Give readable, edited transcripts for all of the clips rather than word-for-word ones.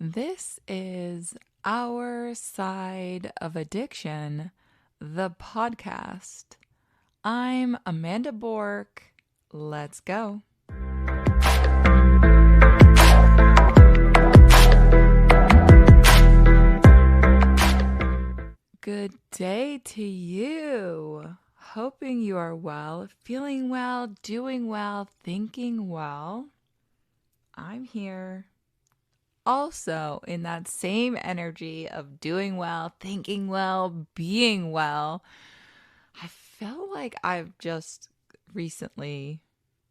This is Our Side of Addiction, the podcast. I'm Amanda Bork. Let's go. Good day to you. Hoping you are well, feeling well, doing well, thinking well. I'm here. Also, in that same energy of doing well, thinking well, being well, I feel like I've just recently,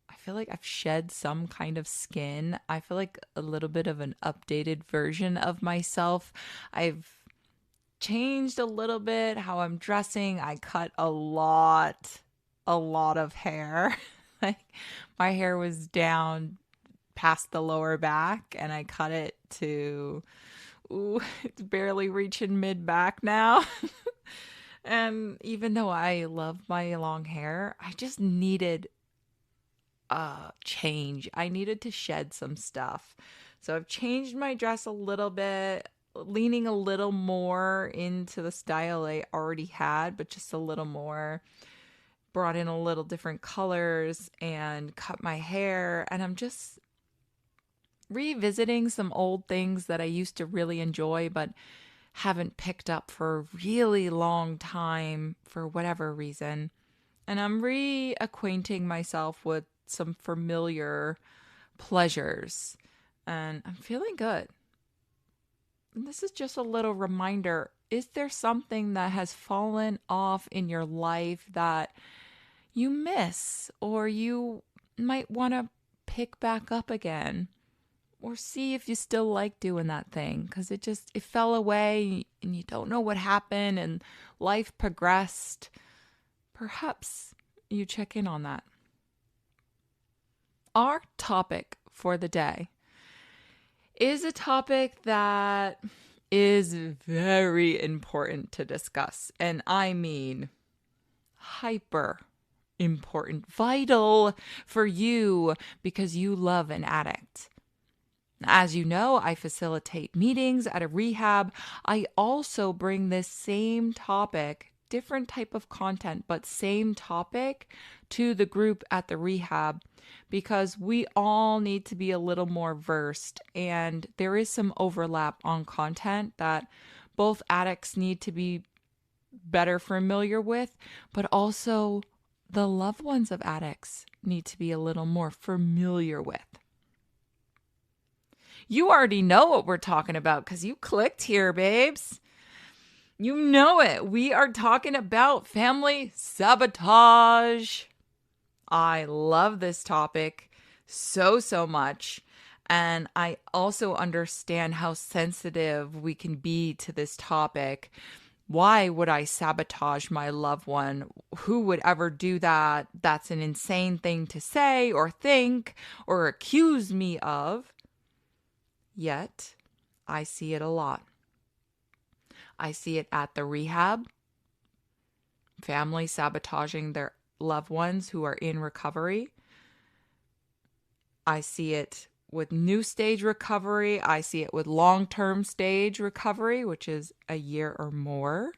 I feel like I've shed some kind of skin. I feel like a little bit of an updated version of myself. I've changed a little bit how I'm dressing. I cut a lot of hair. Like my hair was down past the lower back and I cut it to, it's barely reaching mid back now. And even though I love my long hair, I just needed a change. I needed to shed some stuff. So I've changed my dress a little bit, leaning a little more into the style I already had, but just a little more. Brought in a little different colors and cut my hair. And I'm just revisiting some old things that I used to really enjoy, but haven't picked up for a really long time for whatever reason. And I'm reacquainting myself with some familiar pleasures. And I'm feeling good. And this is just a little reminder. Is there something that has fallen off in your life that you miss or you might want to pick back up again? Or see if you still like doing that thing, because it fell away and you don't know what happened and life progressed. Perhaps you check in on that. Our topic for the day is a topic that is very important to discuss. And I mean hyper important, vital for you because you love an addict. As you know, I facilitate meetings at a rehab. I also bring this same topic, different type of content, but same topic to the group at the rehab because we all need to be a little more versed. And there is some overlap on content that both addicts need to be better familiar with, but also the loved ones of addicts need to be a little more familiar with. You already know what we're talking about because you clicked here, babes. You know it. We are talking about family sabotage. I love this topic so much. And I also understand how sensitive we can be to this topic. Why would I sabotage my loved one? Who would ever do that? That's an insane thing to say or think or accuse me of. Yet, I see it a lot. I see it at the rehab, family sabotaging their loved ones who are in recovery. I see it with new stage recovery. I see it with long-term stage recovery, which is a year or more.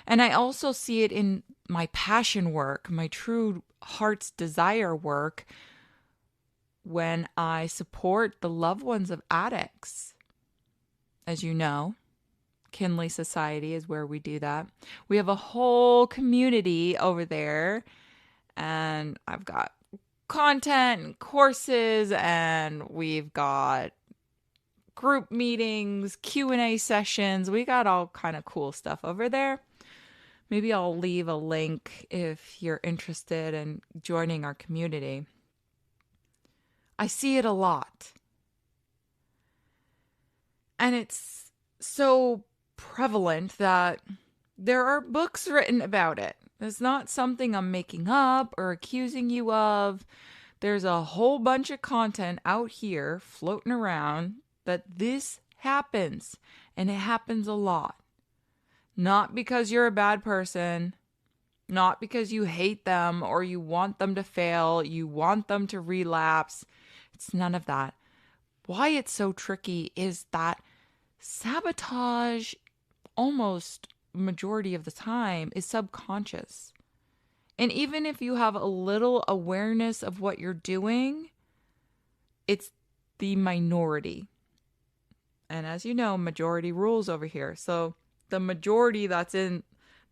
And I also see it in my passion work, my true heart's desire work, when I support the loved ones of addicts. As you know, Kinley Society is where we do that. We have a whole community over there, and I've got content and courses, and we've got group meetings, Q&A sessions. We got all kind of cool stuff over there. Maybe I'll leave a link if you're interested in joining our community. I see it a lot. And it's so prevalent that there are books written about it. It's not something I'm making up or accusing you of. There's a whole bunch of content out here floating around that this happens, and it happens a lot. Not because you're a bad person, not because you hate them or you want them to fail, you want them to relapse. It's none of that. why it's so tricky is that sabotage, almost majority of the time, is subconscious. And even if you have a little awareness of what you're doing, it's the minority. And as you know, majority rules over here. So the majority that's in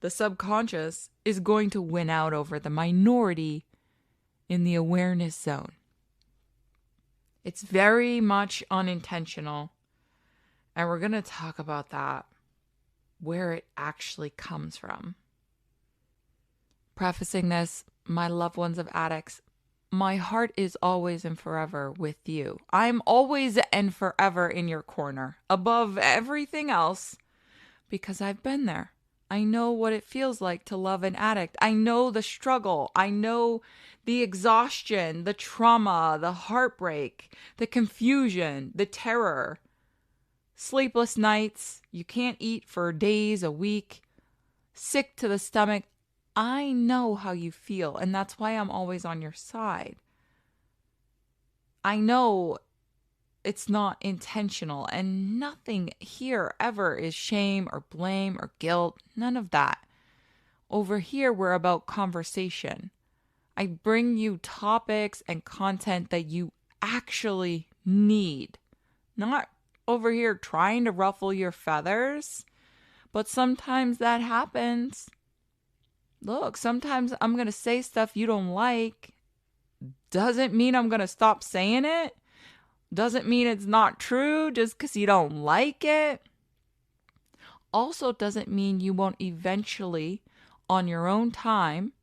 the subconscious is going to win out over the minority in the awareness zone. It's very much unintentional. And we're going to talk about that, where it actually comes from. Prefacing this, my loved ones of addicts, my heart is always and forever with you. I'm always and forever in your corner, above everything else, because I've been there. I know what it feels like to love an addict. I know the struggle. I know the exhaustion, the trauma, the heartbreak, the confusion, the terror, sleepless nights. You can't eat for days, a week, sick to the stomach. I know how you feel, and that's why I'm always on your side. I know it's not intentional, and nothing here ever is shame or blame or guilt. None of that. Over here, we're about conversation. I bring you topics and content that you actually need. Not over here trying to ruffle your feathers, but sometimes that happens. Look, sometimes I'm going to say stuff you don't like. Doesn't mean I'm going to stop saying it. Doesn't mean it's not true just because you don't like it. Also doesn't mean you won't eventually, on your own time,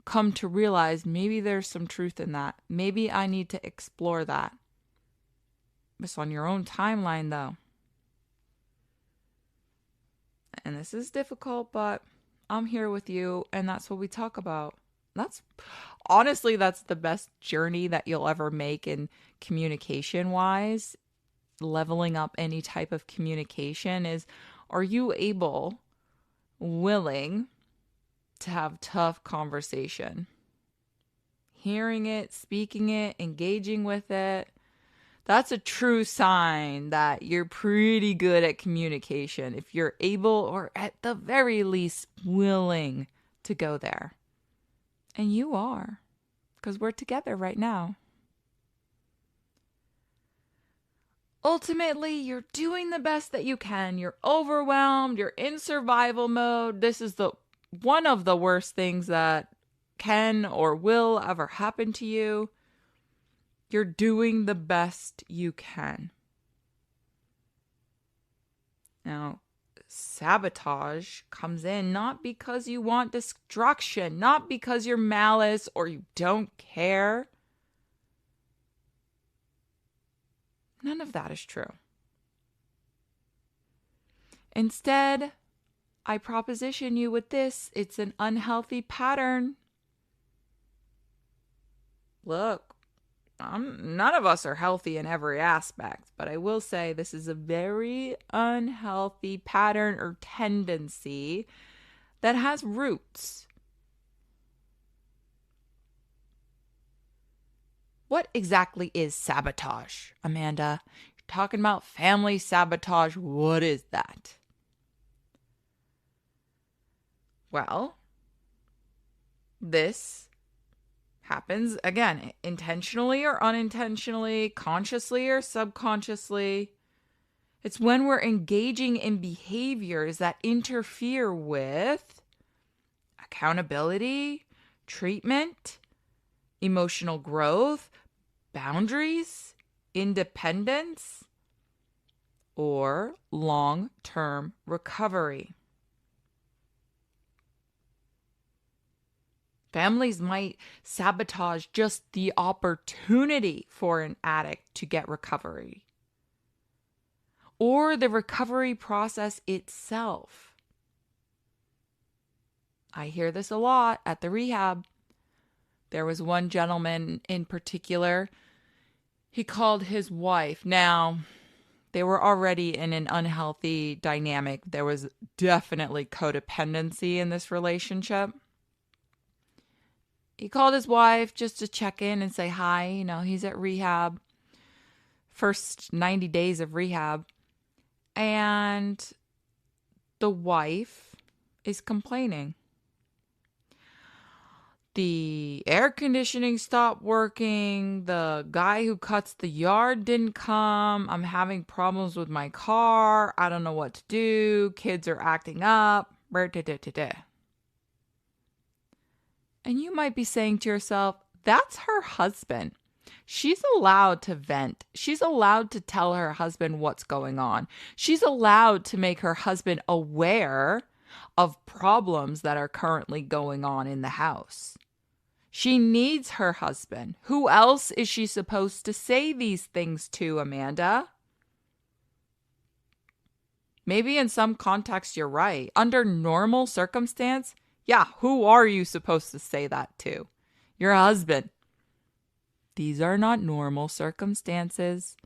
come to realize maybe there's some truth in that. Maybe I need to explore that. It's on your own timeline, though. And this is difficult, but I'm here with you, and that's what we talk about. That's the best journey that you'll ever make in communication wise. Leveling up any type of communication is, are you willing to have tough conversation? Hearing it, speaking it, engaging with it. That's a true sign that you're pretty good at communication. If you're able, or at the very least, willing to go there. And you are, because we're together right now. Ultimately, you're doing the best that you can. You're overwhelmed. You're in survival mode. This is one of the worst things that can or will ever happen to you. You're doing the best you can. Now, sabotage comes in not because you want destruction, not because you're malice or you don't care. None of that is true. Instead, I proposition you with this. It's an unhealthy pattern. Look, none of us are healthy in every aspect, but I will say this is a very unhealthy pattern or tendency that has roots. What exactly is sabotage, Amanda? You're talking about family sabotage. What is that? Well, this happens, again, intentionally or unintentionally, consciously or subconsciously. It's when we're engaging in behaviors that interfere with accountability, treatment, emotional growth, boundaries, independence, or long-term recovery. Families might sabotage just the opportunity for an addict to get recovery, or the recovery process itself. I hear this a lot at the rehab. There was one gentleman in particular. He called his wife. Now, they were already in an unhealthy dynamic. There was definitely codependency in this relationship. He called his wife just to check in and say hi. He's at rehab first 90 days of rehab, and the wife is complaining. The air conditioning stopped working. The guy who cuts the yard didn't come. I'm having problems with my car. I don't know what to do. Kids are acting up. And you might be saying to yourself, that's her husband. She's allowed to vent. She's allowed to tell her husband what's going on. She's allowed to make her husband aware of problems that are currently going on in the house. She needs her husband. Who else is she supposed to say these things to, Amanda? Maybe in some context you're right. Under normal circumstance, yeah, who are you supposed to say that to? Your husband. These are not normal circumstances.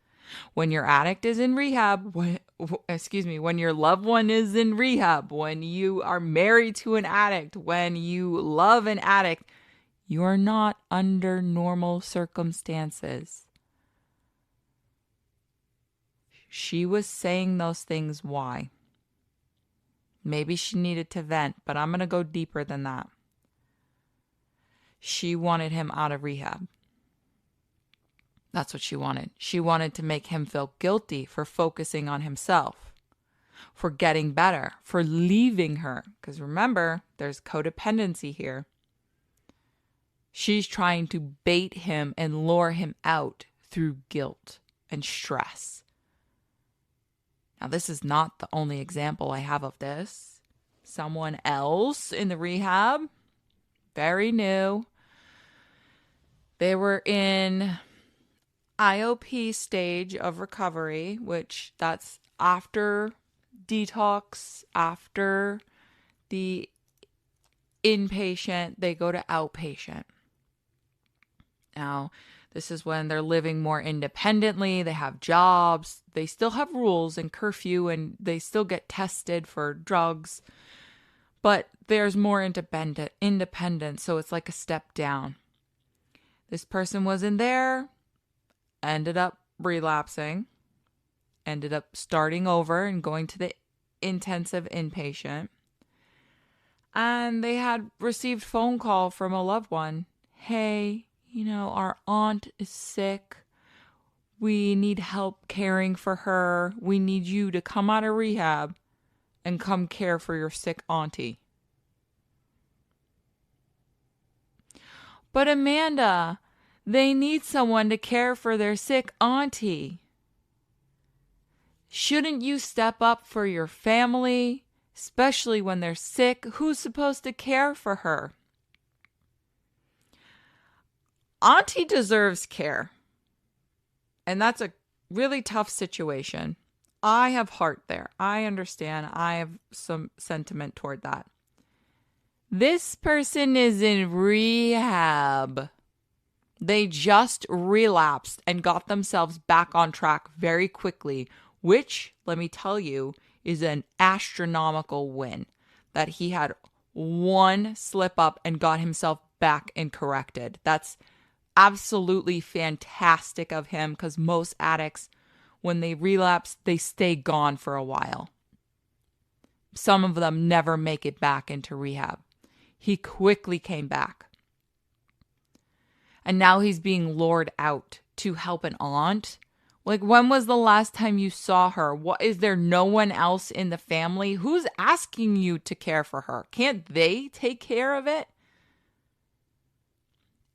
When your addict is in rehab, when your loved one is in rehab, when you are married to an addict, when you love an addict, you are not under normal circumstances. She was saying those things. Why? Maybe she needed to vent, but I'm going to go deeper than that. She wanted him out of rehab. That's what she wanted. She wanted to make him feel guilty for focusing on himself, for getting better, for leaving her. Because remember, there's codependency here. She's trying to bait him and lure him out through guilt and stress. Now, this is not the only example I have of this. Someone else in the rehab, very new. They were in IOP stage of recovery, which that's after detox, after the inpatient, they go to outpatient. Now, this is when they're living more independently. They have jobs. They still have rules and curfew, and they still get tested for drugs. But there's more independence, so it's like a step down. This person was in there, ended up relapsing, ended up starting over and going to the intensive inpatient. And they had received phone call from a loved one. Hey, our aunt is sick. We need help caring for her. We need you to come out of rehab and come care for your sick auntie. But Amanda, they need someone to care for their sick auntie. Shouldn't you step up for your family, especially when they're sick? Who's supposed to care for her? Auntie deserves care. And that's a really tough situation. I have heart there. I understand. I have some sentiment toward that. This person is in rehab. They just relapsed and got themselves back on track very quickly, which, let me tell you, is an astronomical win. That he had one slip up and got himself back and corrected. That's absolutely fantastic of him, because most addicts, when they relapse, they stay gone for a while. Some of them never make it back into rehab. He quickly came back. And now he's being lured out to help an aunt. Like, when was the last time you saw her? What, is there no one else in the family? Who's asking you to care for her? Can't they take care of it?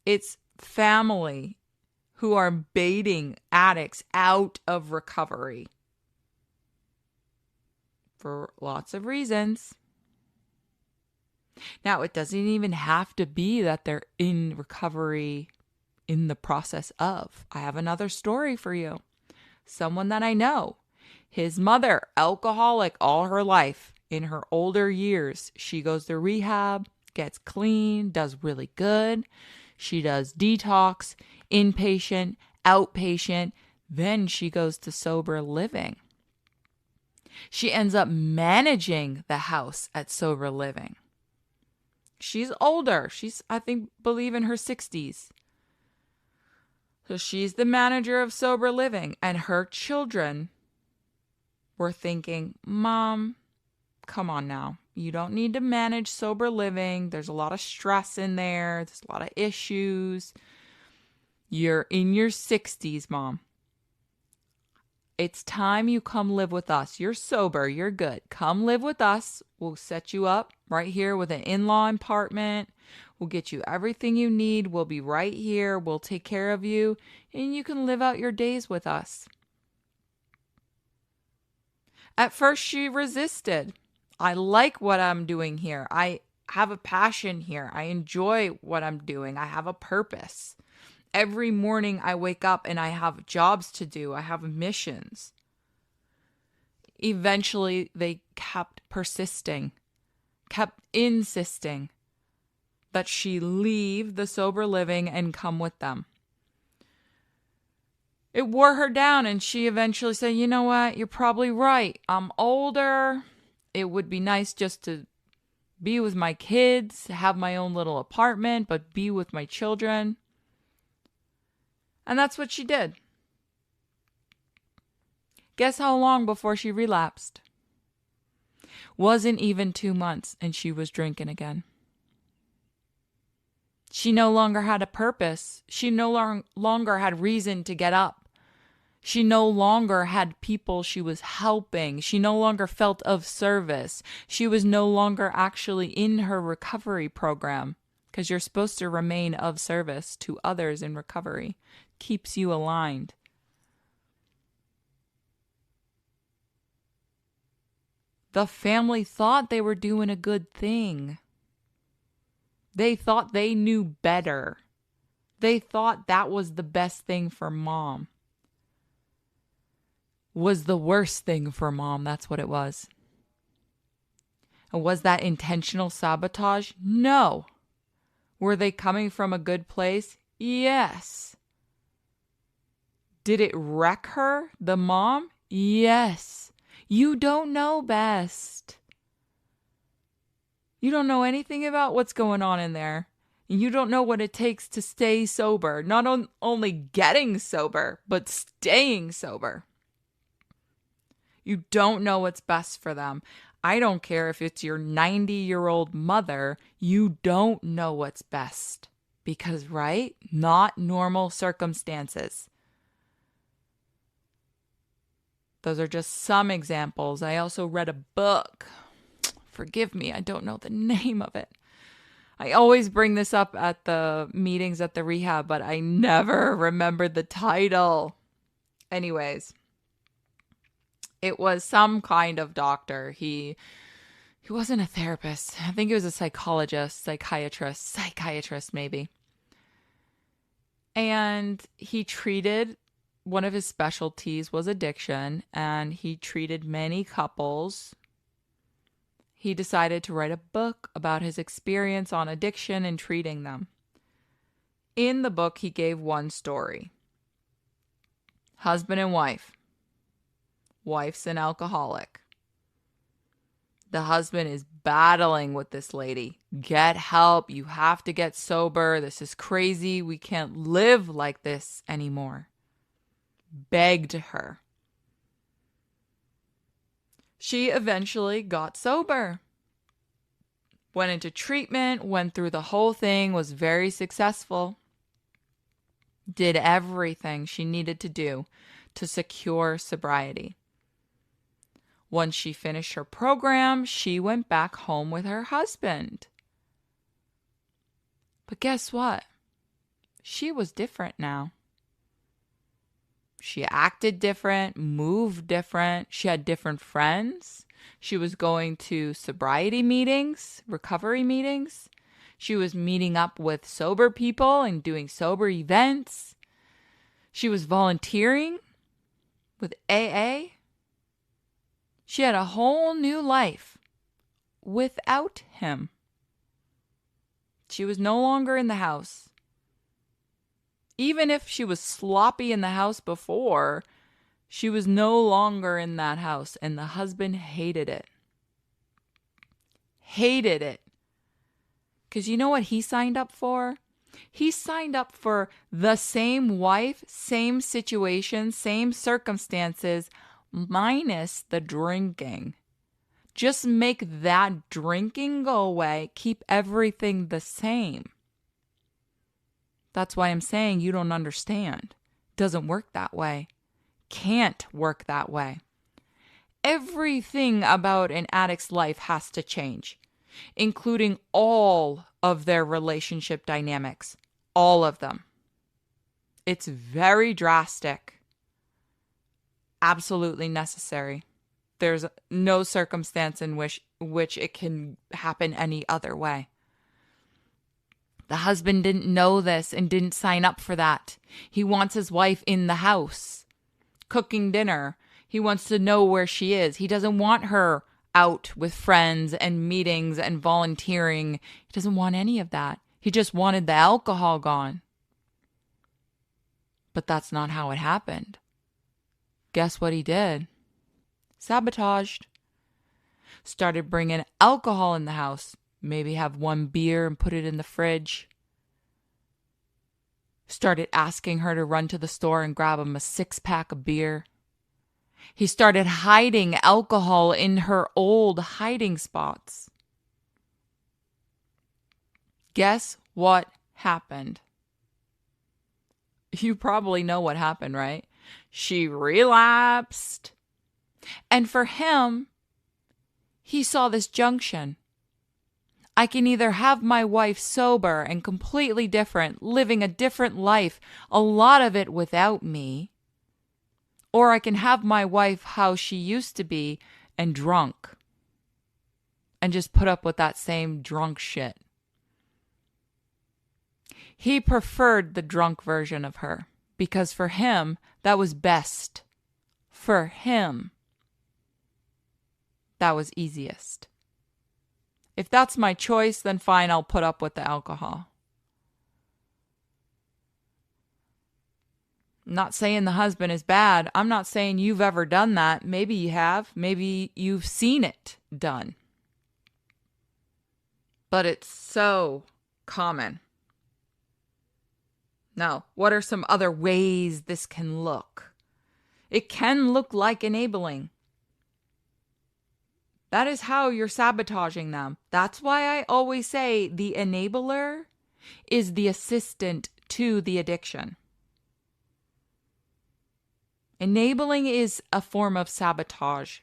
It's family who are baiting addicts out of recovery for lots of reasons. Now, it doesn't even have to be that they're in recovery in the process of. I have another story for you. Someone that I know, his mother, alcoholic all her life. In her older years, she goes to rehab, gets clean, does really good. She does detox, inpatient, outpatient. Then she goes to sober living. She ends up managing the house at sober living. She's older. She's, I believe in her 60s. So she's the manager of sober living, and her children were thinking, Mom, come on now. You don't need to manage sober living. There's a lot of stress in there. There's a lot of issues. You're in your 60s, Mom. It's time you come live with us. You're sober. You're good. Come live with us. We'll set you up right here with an in-law apartment. We'll get you everything you need. We'll be right here. We'll take care of you. And you can live out your days with us. At first, she resisted. I like what I'm doing here. I have a passion here. I enjoy what I'm doing. I have a purpose. Every morning I wake up and I have jobs to do. I have missions. Eventually, they kept persisting, kept insisting that she leave the sober living and come with them. It wore her down, and she eventually said, you know what? You're probably right. I'm older. It would be nice just to be with my kids, have my own little apartment, but be with my children. And that's what she did. Guess how long before she relapsed? Wasn't even 2 months, and she was drinking again. She no longer had a purpose. She no longer had reason to get up. She no longer had people she was helping. She no longer felt of service. She was no longer actually in her recovery program, because you're supposed to remain of service to others in recovery. Keeps you aligned. The family thought they were doing a good thing. They thought they knew better. They thought that was the best thing for Mom. Was the worst thing for Mom. That's what it was. And was that intentional sabotage? No. Were they coming from a good place? Yes. Did it wreck her, the mom? Yes. You don't know best. You don't know anything about what's going on in there. You don't know what it takes to stay sober. Not only getting sober, but staying sober. You don't know what's best for them. I don't care if it's your 90-year-old mother. You don't know what's best. Because, right? Not normal circumstances. Those are just some examples. I also read a book. Forgive me, I don't know the name of it. I always bring this up at the meetings at the rehab, but I never remembered the title. Anyways, it was some kind of doctor. He wasn't a therapist. I think he was a psychiatrist maybe. And he treated, one of his specialties was addiction, and he treated many couples. He decided to write a book about his experience on addiction and treating them. In the book, he gave one story. Husband and wife. Wife's an alcoholic. The husband is battling with this lady. Get help. You have to get sober. This is crazy. We can't live like this anymore. Begged her. She eventually got sober. Went into treatment, went through the whole thing, was very successful. Did everything she needed to do to secure sobriety. Once she finished her program, she went back home with her husband. But guess what? She was different now. She acted different, moved different. She had different friends. She was going to sobriety meetings, recovery meetings. She was meeting up with sober people and doing sober events. She was volunteering with AA. She had a whole new life without him. She was no longer in the house. Even if she was sloppy in the house before, she was no longer in that house, and the husband hated it. Hated it. Because you know what he signed up for? He signed up for the same wife, same situation, same circumstances, minus the drinking. Just make that drinking go away. Keep everything the same. That's why I'm saying you don't understand. Doesn't work that way. Can't work that way. Everything about an addict's life has to change, including all of their relationship dynamics. All of them. It's very drastic. Absolutely necessary. There's no circumstance in which it can happen any other way. The husband didn't know this and didn't sign up for that. He wants his wife in the house, cooking dinner. He wants to know where she is. He doesn't want her out with friends and meetings and volunteering. He doesn't want any of that. He just wanted the alcohol gone. But that's not how it happened. Guess what he did? Sabotaged. Started bringing alcohol in the house. Maybe have one beer and put it in the fridge. Started asking her to run to the store and grab him a 6-pack of beer. He started hiding alcohol in her old hiding spots. Guess what happened? You probably know what happened, right? She relapsed. And for him, he saw this junction. I can either have my wife sober and completely different, living a different life, a lot of it without me, or I can have my wife how she used to be and drunk and just put up with that same drunk shit. He preferred the drunk version of her because for him, that was best. For him, that was easiest. If that's my choice, then fine, I'll put up with the alcohol. I'm not saying the husband is bad. I'm not saying you've ever done that. Maybe you have. Maybe you've seen it done. But it's so common. Now, what are some other ways this can look? It can look like enabling. That is how you're sabotaging them. That's why I always say the enabler is the assistant to the addiction. Enabling is a form of sabotage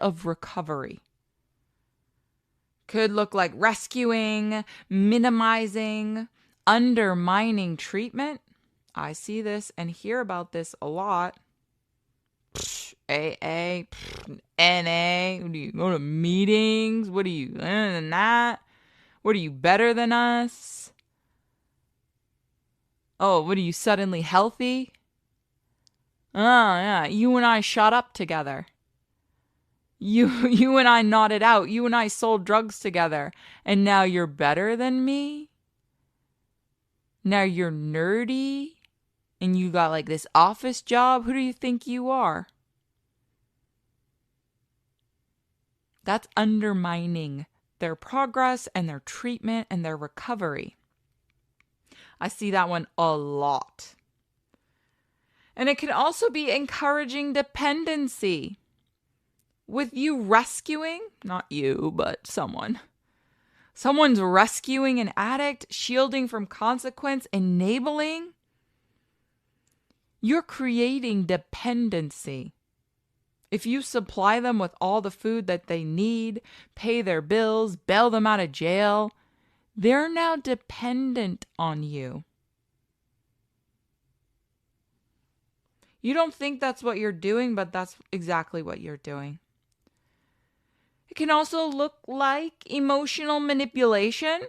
of recovery. Could look like rescuing, minimizing, undermining treatment. I see this and hear about this a lot. AA, NA, what do you go to meetings? What are you better than that? What are you better than us? Oh, what are you suddenly healthy? Oh, yeah, you and I shot up together. You and I nodded out. You and I sold drugs together. And now you're better than me? Now you're nerdy? And you got like this office job? Who do you think you are? That's undermining their progress and their treatment and their recovery. I see that one a lot. And it can also be encouraging dependency. With you rescuing, not you, but someone. Someone's rescuing an addict, shielding from consequence, enabling. You're creating dependency. If you supply them with all the food that they need, pay their bills, bail them out of jail, they're now dependent on you. You don't think that's what you're doing, but that's exactly what you're doing. It can also look like emotional manipulation.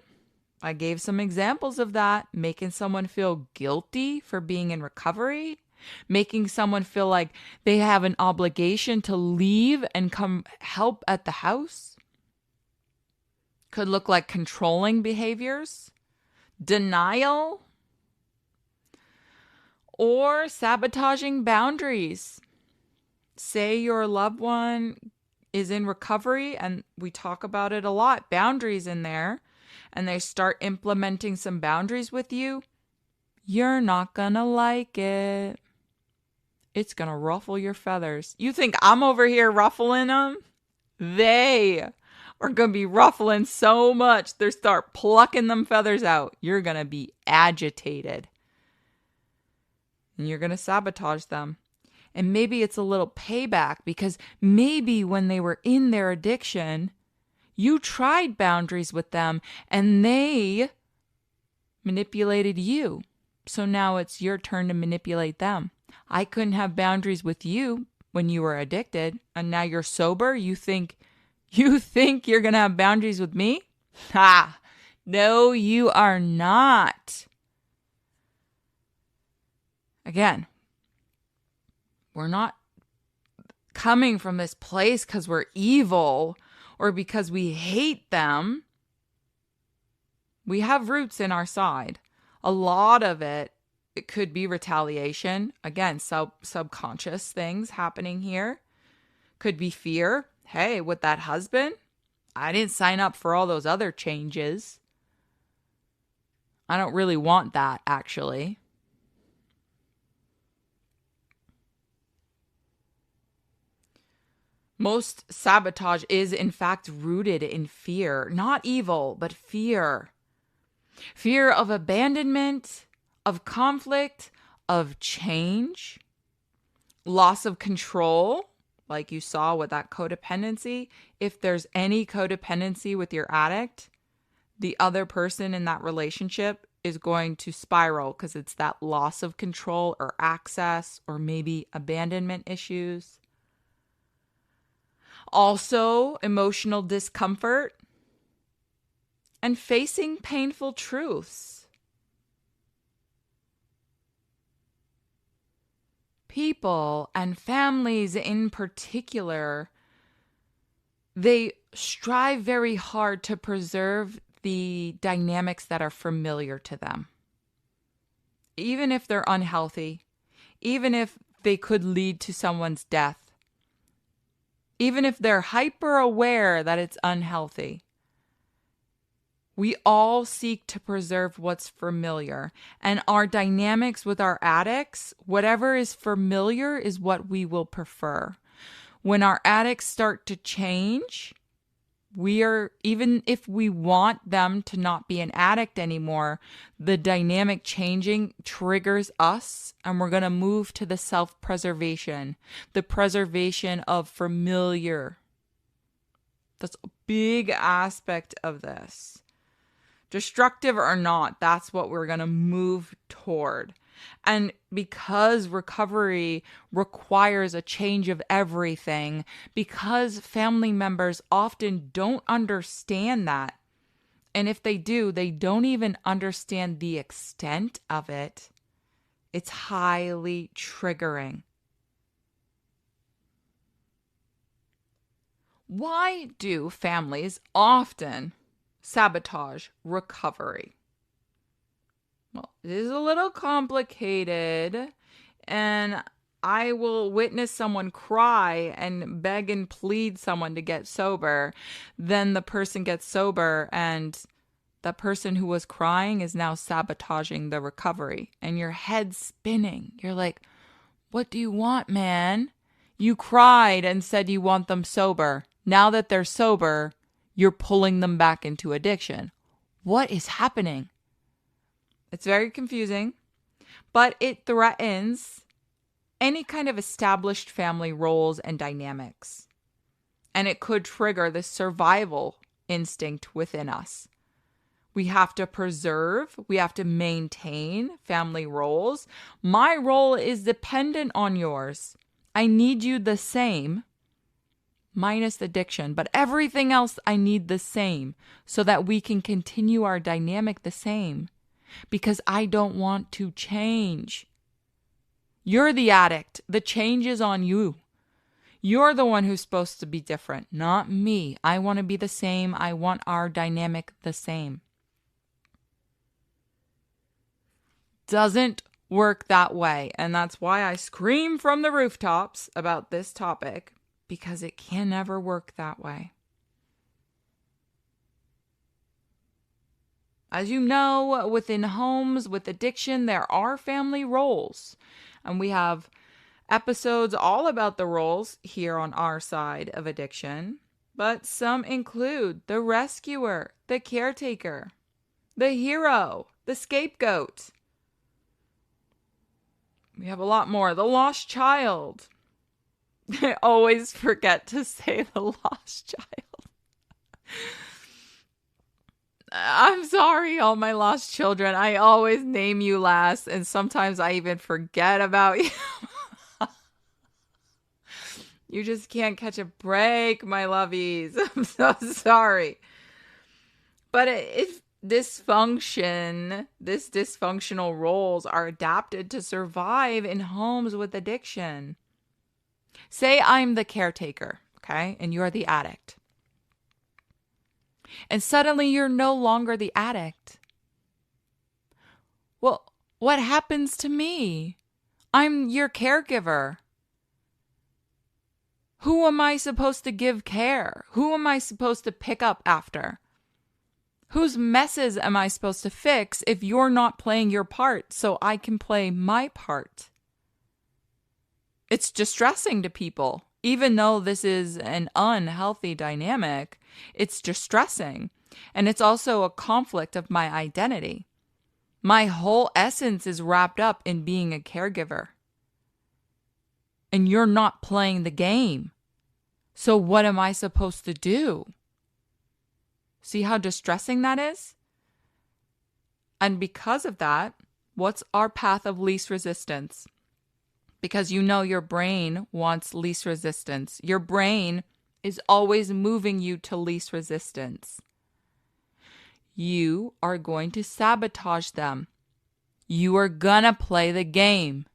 I gave some examples of that. Making someone feel guilty for being in recovery. Making someone feel like they have an obligation to leave and come help at the house. Could look like controlling behaviors. Denial. Or sabotaging boundaries. Say your loved one is in recovery, and we talk about it a lot, boundaries in there, and they start implementing some boundaries with you, you're not gonna like it. It's gonna ruffle your feathers. You think I'm over here ruffling them? They are gonna be ruffling so much, they start plucking them feathers out. You're gonna be agitated. And you're gonna sabotage them. And maybe it's a little payback because maybe when they were in their addiction, you tried boundaries with them and they manipulated you. So now it's your turn to manipulate them. I couldn't have boundaries with you when you were addicted, and now you're sober. You think you're going to have boundaries with me? Ha! No, you are not. Again, we're not coming from this place because we're evil or because we hate them. We have roots in our side. A lot of it could be retaliation. Again, subconscious things happening here. Could be fear. Hey, with that husband, I didn't sign up for all those other changes. I don't really want that, actually. Most sabotage is, in fact, rooted in fear. Not evil, but fear. Fear of abandonment, of conflict, of change, loss of control, like you saw with that codependency. If there's any codependency with your addict, the other person in that relationship is going to spiral because it's that loss of control or access or maybe abandonment issues. Also, emotional discomfort and facing painful truths. People and families in particular, they strive very hard to preserve the dynamics that are familiar to them. Even if they're unhealthy, even if they could lead to someone's death, even if they're hyper aware that it's unhealthy. We all seek to preserve what's familiar, and our dynamics with our addicts, whatever is familiar is what we will prefer. When our addicts start to change, even if we want them to not be an addict anymore, the dynamic changing triggers us, and we're going to move to the self-preservation, the preservation of familiar. That's a big aspect of this. Destructive or not, that's what we're going to move toward. And because recovery requires a change of everything, because family members often don't understand that, and if they do, they don't even understand the extent of it, it's highly triggering. Why do families often sabotage recovery? Well, it is a little complicated, and I will witness someone cry and beg and plead someone to get sober. Then the person gets sober, and the person who was crying is now sabotaging the recovery, and your head's spinning. You're like, what do you want, man? You cried and said you want them sober. Now that they're sober, you're pulling them back into addiction. What is happening? It's very confusing, but it threatens any kind of established family roles and dynamics. And it could trigger the survival instinct within us. We have to preserve, we have to maintain family roles. My role is dependent on yours. I need you the same, minus addiction, but everything else I need the same so that we can continue our dynamic the same. Because I don't want to change. You're the addict. The change is on you. You're the one who's supposed to be different, not me. I want to be the same. I want our dynamic the same. Doesn't work that way. And that's why I scream from the rooftops about this topic, because it can never work that way. As you know, within homes with addiction, there are family roles. And we have episodes all about the roles here on our side of addiction. But some include the rescuer, the caretaker, the hero, the scapegoat. We have a lot more. The lost child. I always forget to say the lost child. I'm sorry, all my lost children. I always name you last, and sometimes I even forget about you. You just can't catch a break, my lovies. I'm so sorry. But if dysfunctional roles are adapted to survive in homes with addiction. Say I'm the caretaker, okay, and you're the addict. And suddenly you're no longer the addict. Well, what happens to me? I'm your caregiver. Who am I supposed to give care? Who am I supposed to pick up after? Whose messes am I supposed to fix if you're not playing your part so I can play my part? It's distressing to people. Even though this is an unhealthy dynamic, it's distressing. And it's also a conflict of my identity. My whole essence is wrapped up in being a caregiver. And you're not playing the game. So what am I supposed to do? See how distressing that is? And because of that, what's our path of least resistance? Because you know your brain wants least resistance. Your brain is always moving you to least resistance. You are going to sabotage them. You are gonna play the game.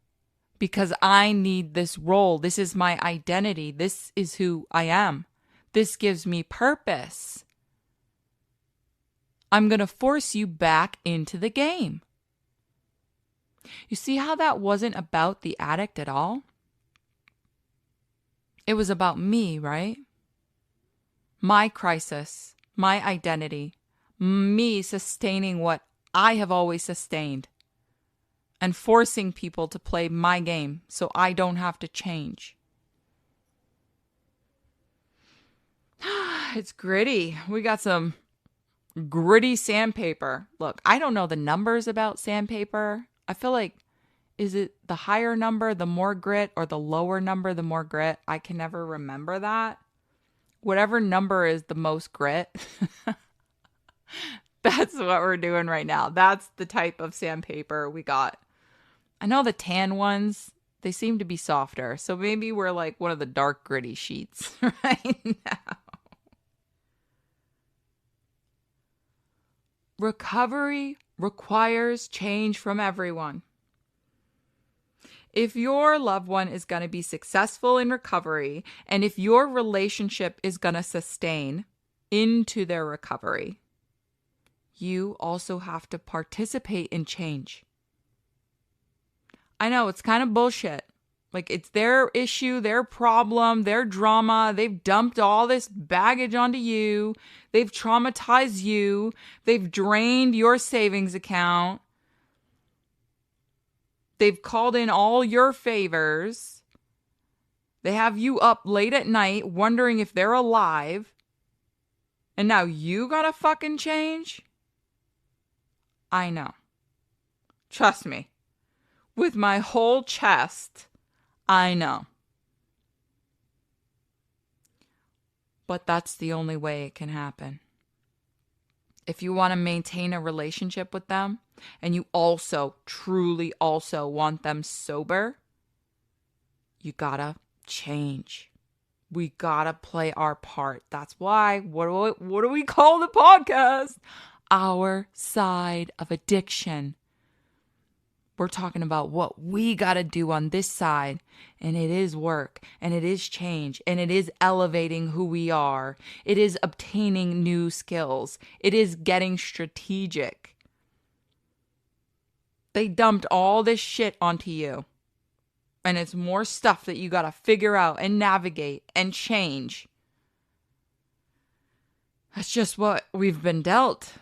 Because I need this role. This is my identity. This is who I am. This gives me purpose. I'm going to force you back into the game. You see how that wasn't about the addict at all? It was about me, right? My crisis, my identity, me sustaining what I have always sustained. And forcing people to play my game so I don't have to change. It's gritty. We got some gritty sandpaper. Look, I don't know the numbers about sandpaper. I feel like, is it the higher number, the more grit, or the lower number, the more grit? I can never remember that. Whatever number is the most grit. That's what we're doing right now. That's the type of sandpaper we got. I know the tan ones, they seem to be softer. So maybe we're like one of the dark gritty sheets right now. Recovery requires change from everyone. If your loved one is going to be successful in recovery, and if your relationship is going to sustain into their recovery, you also have to participate in change. I know it's kind of bullshit. Like, it's their issue, their problem, their drama. They've dumped all this baggage onto you. They've traumatized you. They've drained your savings account. They've called in all your favors. They have you up late at night wondering if they're alive. And now you gotta fucking change? I know. Trust me. With my whole chest, I know. But that's the only way it can happen. If you want to maintain a relationship with them, and you also, truly also want them sober, you gotta change. We gotta play our part. That's why, what do we call the podcast? Our Side of Addiction. We're talking about what we got to do on this side. And it is work. And it is change. And it is elevating who we are. It is obtaining new skills. It is getting strategic. They dumped all this shit onto you. And it's more stuff that you got to figure out and navigate and change. That's just what we've been dealt.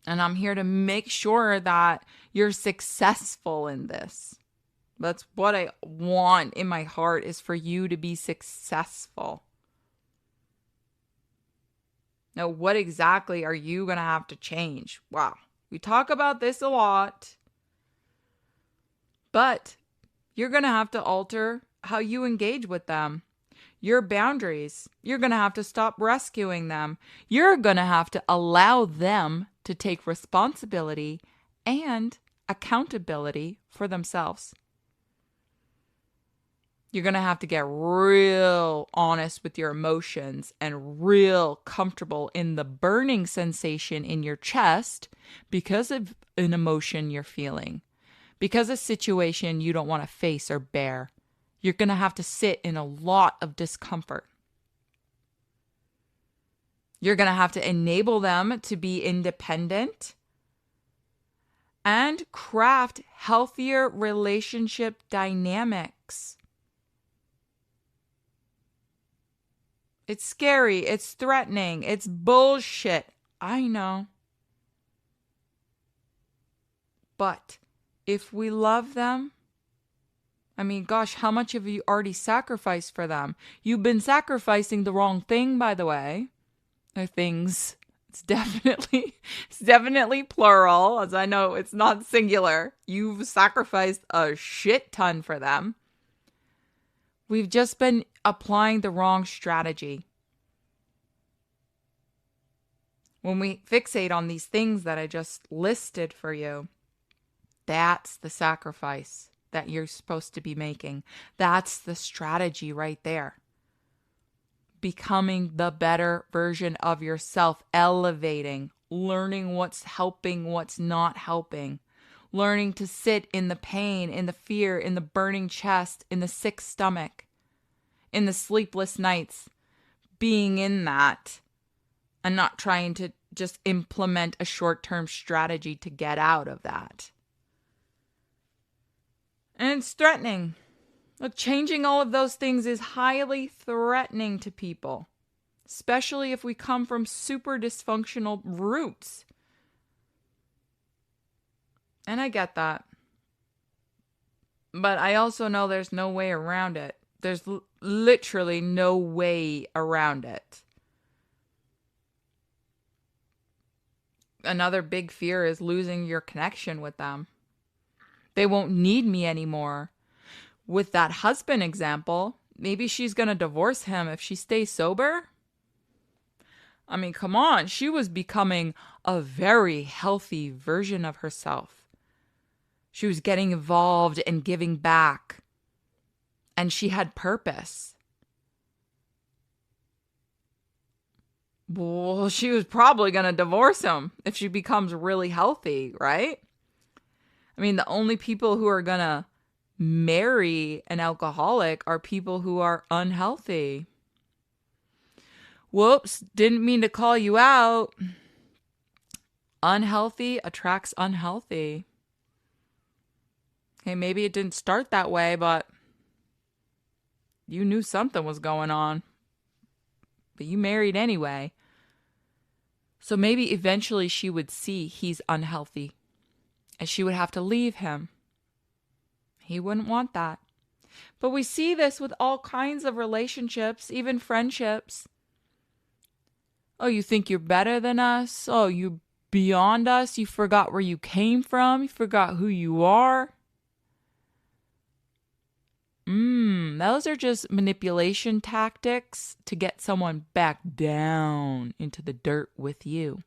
And I'm here to make sure that you're successful in this. That's what I want in my heart, is for you to be successful. Now, what exactly are you going to have to change? Wow. We talk about this a lot, but you're going to have to alter how you engage with them. Your boundaries. You're going to have to stop rescuing them. You're going to have to allow them to take responsibility and accountability for themselves. You're going to have to get real honest with your emotions and real comfortable in the burning sensation in your chest because of an emotion you're feeling, because of a situation you don't want to face or bear. You're going to have to sit in a lot of discomfort. You're going to have to enable them to be independent and craft healthier relationship dynamics. It's scary. It's threatening. It's bullshit. I know. But if we love them, I mean, gosh, how much have you already sacrificed for them? You've been sacrificing the wrong thing, by the way. Or things. It's definitely plural, as I know it's not singular. You've sacrificed a shit ton for them. We've just been applying the wrong strategy. When we fixate on these things that I just listed for you, that's the sacrifice that you're supposed to be making. That's the strategy right there. Becoming the better version of yourself, elevating, learning what's helping, what's not helping, learning to sit in the pain, in the fear, in the burning chest, in the sick stomach, in the sleepless nights, being in that and not trying to just implement a short-term strategy to get out of that. And it's threatening. Look, changing all of those things is highly threatening to people, especially if we come from super dysfunctional roots. And I get that. But I also know there's no way around it. There's literally no way around it. Another big fear is losing your connection with them. They won't need me anymore. With that husband example, maybe she's going to divorce him if she stays sober. I mean, come on. She was becoming a very healthy version of herself. She was getting involved and giving back. And she had purpose. Well, she was probably going to divorce him if she becomes really healthy, right? I mean, the only people who are going to marry an alcoholic are people who are unhealthy. Whoops, didn't mean to call you out. Unhealthy attracts unhealthy. Okay, maybe it didn't start that way, but you knew something was going on. But you married anyway. So maybe eventually she would see he's unhealthy and she would have to leave him. He wouldn't want that. But we see this with all kinds of relationships, even friendships. Oh, you think you're better than us? Oh, you're beyond us? You forgot where you came from? You forgot who you are? Those are just manipulation tactics to get someone back down into the dirt with you.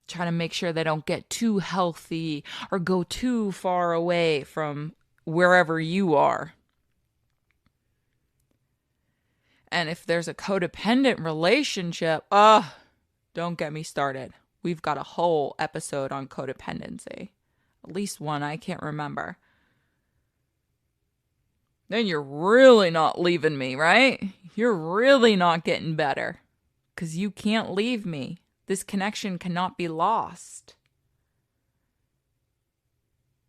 Trying to make sure they don't get too healthy or go too far away from wherever you are. And if there's a codependent relationship, don't get me started. We've got a whole episode on codependency. At least one, I can't remember. Then you're really not leaving me, right? You're really not getting better. Because you can't leave me. This connection cannot be lost.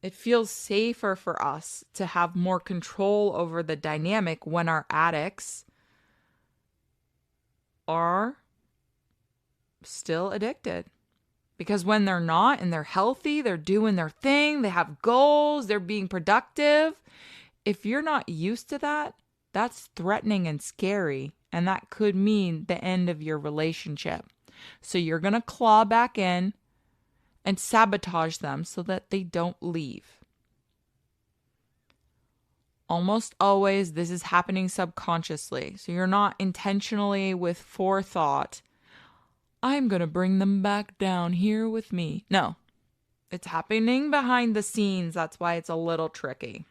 It feels safer for us to have more control over the dynamic when our addicts are still addicted. Because when they're not and they're healthy, they're doing their thing, they have goals, they're being productive. If you're not used to that, that's threatening and scary. And that could mean the end of your relationship. So you're going to claw back in and sabotage them so that they don't leave. Almost always, this is happening subconsciously. So you're not intentionally with forethought, I'm going to bring them back down here with me. No, it's happening behind the scenes. That's why it's a little tricky.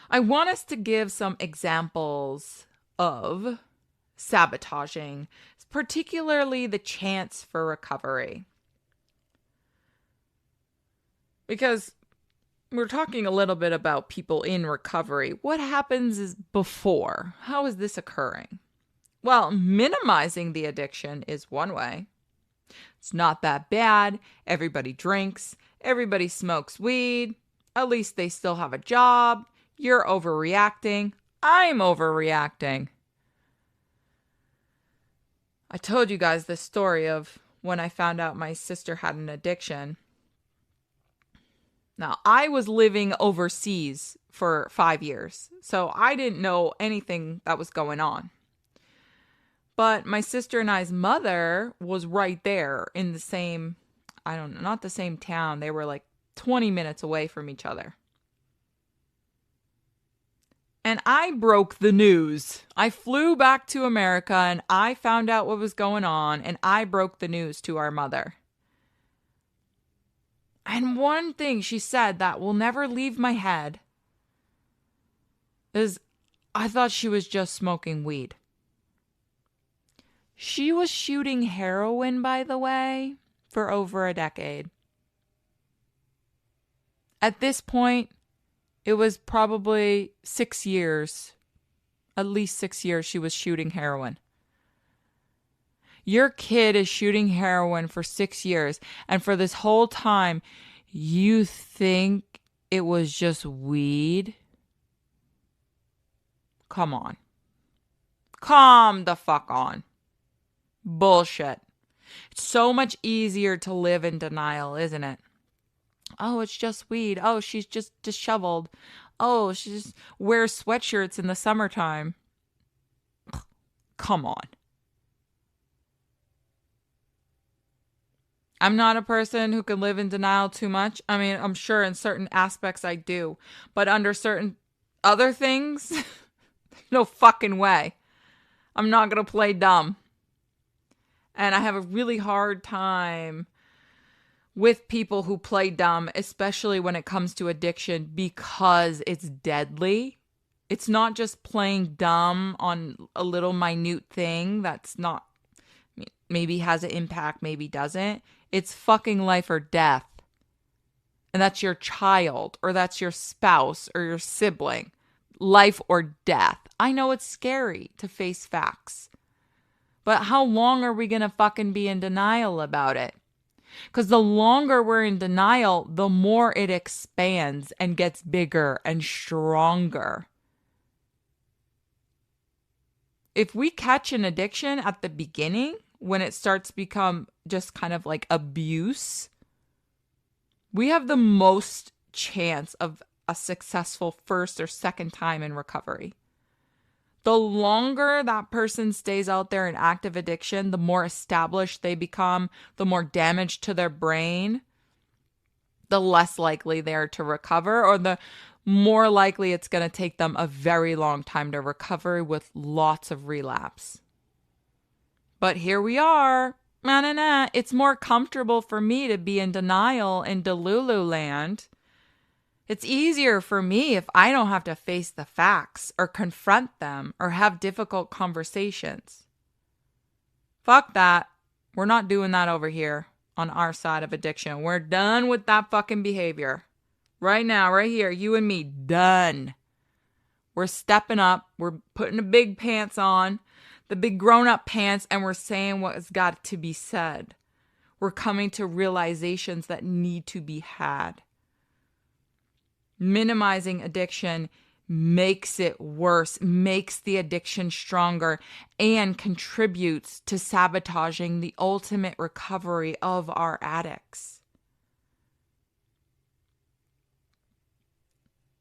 I want us to give some examples of sabotaging, particularly the chance for recovery. Because we're talking a little bit about people in recovery. What happens is before? How is this occurring? Well, minimizing the addiction is one way. It's not that bad. Everybody drinks. Everybody smokes weed. At least they still have a job. You're overreacting. I'm overreacting. I told you guys this story of when I found out my sister had an addiction. Now, I was living overseas for 5 years, so I didn't know anything that was going on. But my sister and I's mother was right there in the same, I don't know, not the same town. They were like 20 minutes away from each other. And I broke the news. I flew back to America and I found out what was going on and I broke the news to our mother. And one thing she said that will never leave my head is I thought she was just smoking weed. She was shooting heroin, by the way, for over a decade. At this point, it was probably 6 years, at least 6 years she was shooting heroin. Your kid is shooting heroin for 6 years, and for this whole time, you think it was just weed? Come on. Come the fuck on. Bullshit. It's so much easier to live in denial, isn't it? Oh, it's just weed. Oh, she's just disheveled. Oh, she just wears sweatshirts in the summertime. Come on. I'm not a person who can live in denial too much. I mean, I'm sure in certain aspects I do. But under certain other things, no fucking way. I'm not going to play dumb. And I have a really hard time with people who play dumb, especially when it comes to addiction, because it's deadly. It's not just playing dumb on a little minute thing that's not, maybe has an impact, maybe doesn't. It's fucking life or death. And that's your child, or that's your spouse, or your sibling. Life or death. I know it's scary to face facts. But how long are we going to fucking be in denial about it? Because the longer we're in denial, the more it expands and gets bigger and stronger. If we catch an addiction at the beginning, when it starts to become just kind of like abuse, we have the most chance of a successful first or second time in recovery. The longer that person stays out there in active addiction, the more established they become, the more damage to their brain, the less likely they are to recover, or the more likely it's going to take them a very long time to recover with lots of relapse. But here we are. It's more comfortable for me to be in denial in Delulu land. It's easier for me if I don't have to face the facts or confront them or have difficult conversations. Fuck that. We're not doing that over here on our side of addiction. We're done with that fucking behavior. Right now, right here, you and me, done. We're stepping up. We're putting the big pants on, the big grown-up pants, and we're saying what's got to be said. We're coming to realizations that need to be had. Minimizing addiction makes it worse, makes the addiction stronger, and contributes to sabotaging the ultimate recovery of our addicts.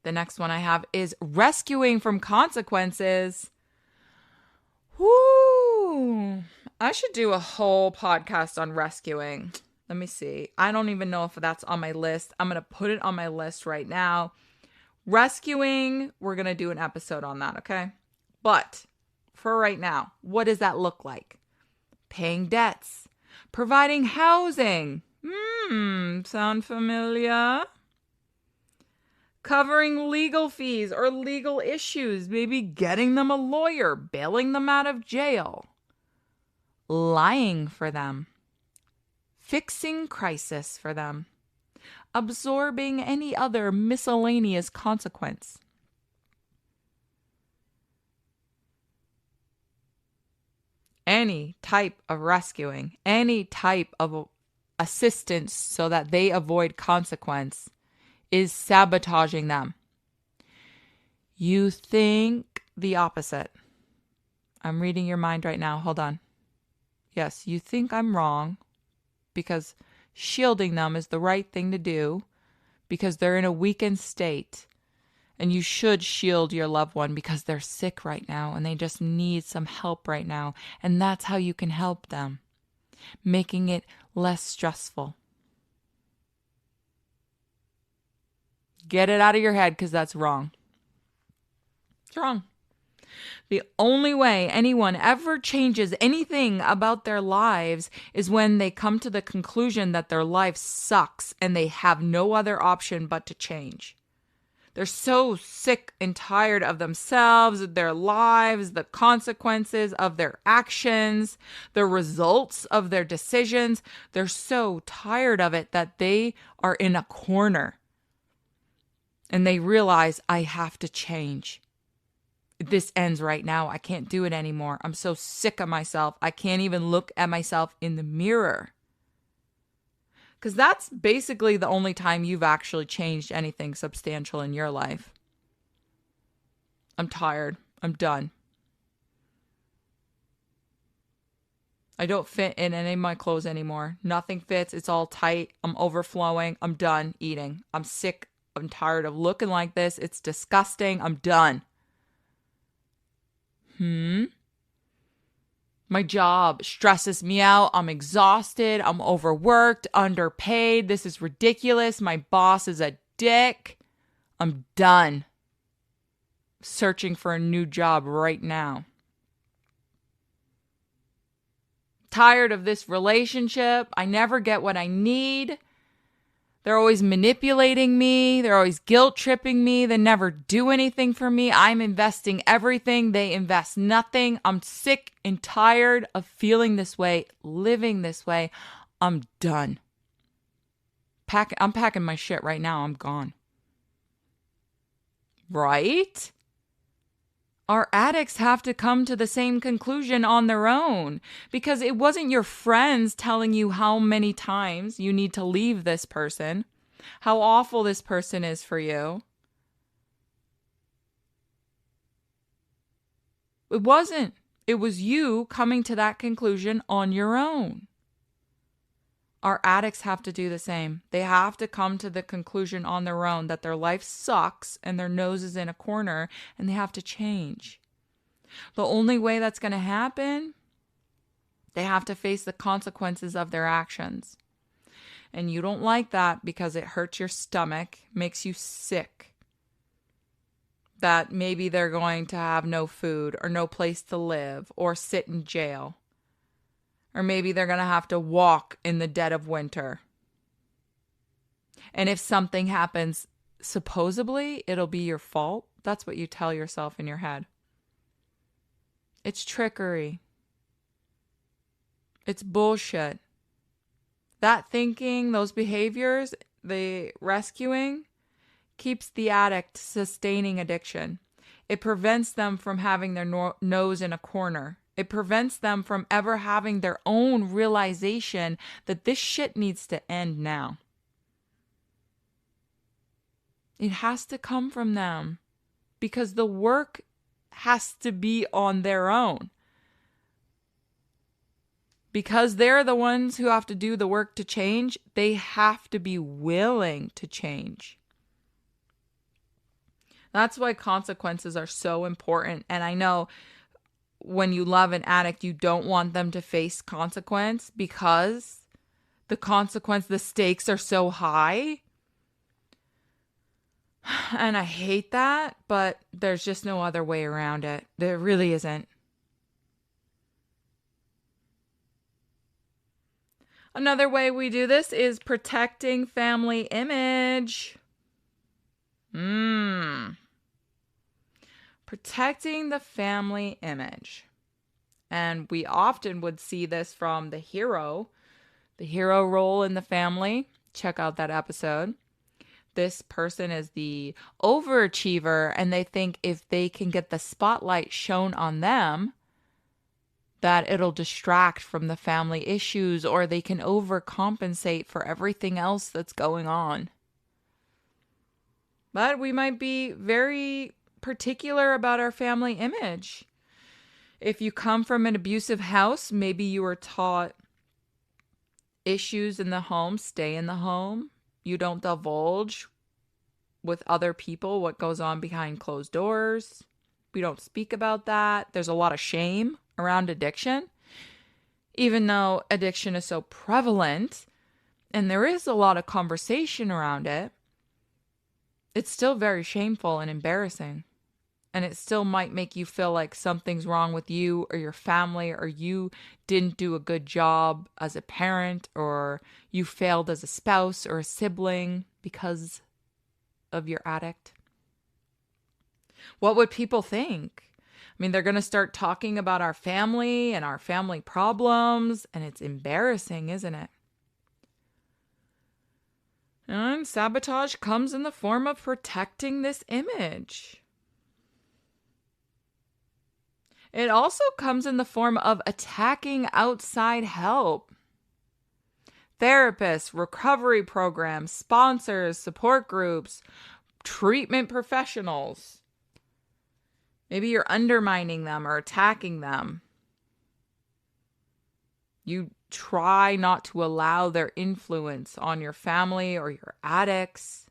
The next one I have is rescuing from consequences. Whoo! I should do a whole podcast on rescuing. Let me see. I don't even know if that's on my list. I'm going to put it on my list right now. Rescuing, we're going to do an episode on that, okay? But for right now, what does that look like? Paying debts, providing housing. Sound familiar? Covering legal fees or legal issues, maybe getting them a lawyer, bailing them out of jail. Lying for them. Fixing crisis for them. Absorbing any other miscellaneous consequence. Any type of rescuing, any type of assistance so that they avoid consequence is sabotaging them. You think the opposite. I'm reading your mind right now. Hold on. Yes, you think I'm wrong because shielding them is the right thing to do because they're in a weakened state. And you should shield your loved one because they're sick right now and they just need some help right now. And that's how you can help them, making it less stressful. Get it out of your head because that's wrong. It's wrong. The only way anyone ever changes anything about their lives is when they come to the conclusion that their life sucks and they have no other option but to change. They're so sick and tired of themselves, their lives, the consequences of their actions, the results of their decisions. They're so tired of it that they are in a corner. And they realize, I have to change. This ends right now. I can't do it anymore. I'm so sick of myself. I can't even look at myself in the mirror. Because that's basically the only time you've actually changed anything substantial in your life. I'm tired. I'm done. I don't fit in any of my clothes anymore. Nothing fits. It's all tight. I'm overflowing. I'm done eating. I'm sick. I'm tired of looking like this. It's disgusting. I'm done. My job stresses me out. I'm exhausted. I'm overworked, underpaid. This is ridiculous. My boss is a dick. I'm done. Searching for a new job right now. Tired of this relationship. I never get what I need. They're always manipulating me. They're always guilt tripping me. They never do anything for me. I'm investing everything. They invest nothing. I'm sick and tired of feeling this way, living this way. I'm done. I'm packing my shit right now. I'm gone. Right? Our addicts have to come to the same conclusion on their own because it wasn't your friends telling you how many times you need to leave this person, how awful this person is for you. It wasn't. It was you coming to that conclusion on your own. Our addicts have to do the same. They have to come to the conclusion on their own that their life sucks and their nose is in a corner and they have to change. The only way that's going to happen, they have to face the consequences of their actions. And you don't like that because it hurts your stomach, makes you sick. That maybe they're going to have no food or no place to live or sit in jail. Or maybe they're going to have to walk in the dead of winter. And if something happens, supposedly it'll be your fault. That's what you tell yourself in your head. It's trickery. It's bullshit. That thinking, those behaviors, the rescuing, keeps the addict sustaining addiction. It prevents them from having their nose in a corner. It prevents them from ever having their own realization that this shit needs to end now. It has to come from them because the work has to be on their own. Because they're the ones who have to do the work to change, they have to be willing to change. That's why consequences are so important. And I know when you love an addict, you don't want them to face consequence because the stakes are so high. And I hate that, but there's just no other way around it. There really isn't. Another way we do this is protecting family image. Protecting the family image. And we often would see this from the hero role in the family. Check out that episode. This person is the overachiever, and they think if they can get the spotlight shown on them, that it'll distract from the family issues, or they can overcompensate for everything else that's going on. But we might be very particular about our family image. If you come from an abusive house, maybe you were taught issues in the home, stay in the home. You don't divulge with other people what goes on behind closed doors. We don't speak about that. There's a lot of shame around addiction. Even though addiction is so prevalent and there is a lot of conversation around it, it's still very shameful and embarrassing. And it still might make you feel like something's wrong with you or your family, or you didn't do a good job as a parent, or you failed as a spouse or a sibling because of your addict. What would people think? I mean, they're going to start talking about our family and our family problems, and it's embarrassing, isn't it? And sabotage comes in the form of protecting this image. It also comes in the form of attacking outside help. Therapists, recovery programs, sponsors, support groups, treatment professionals. Maybe you're undermining them or attacking them. You try not to allow their influence on your family or your addicts.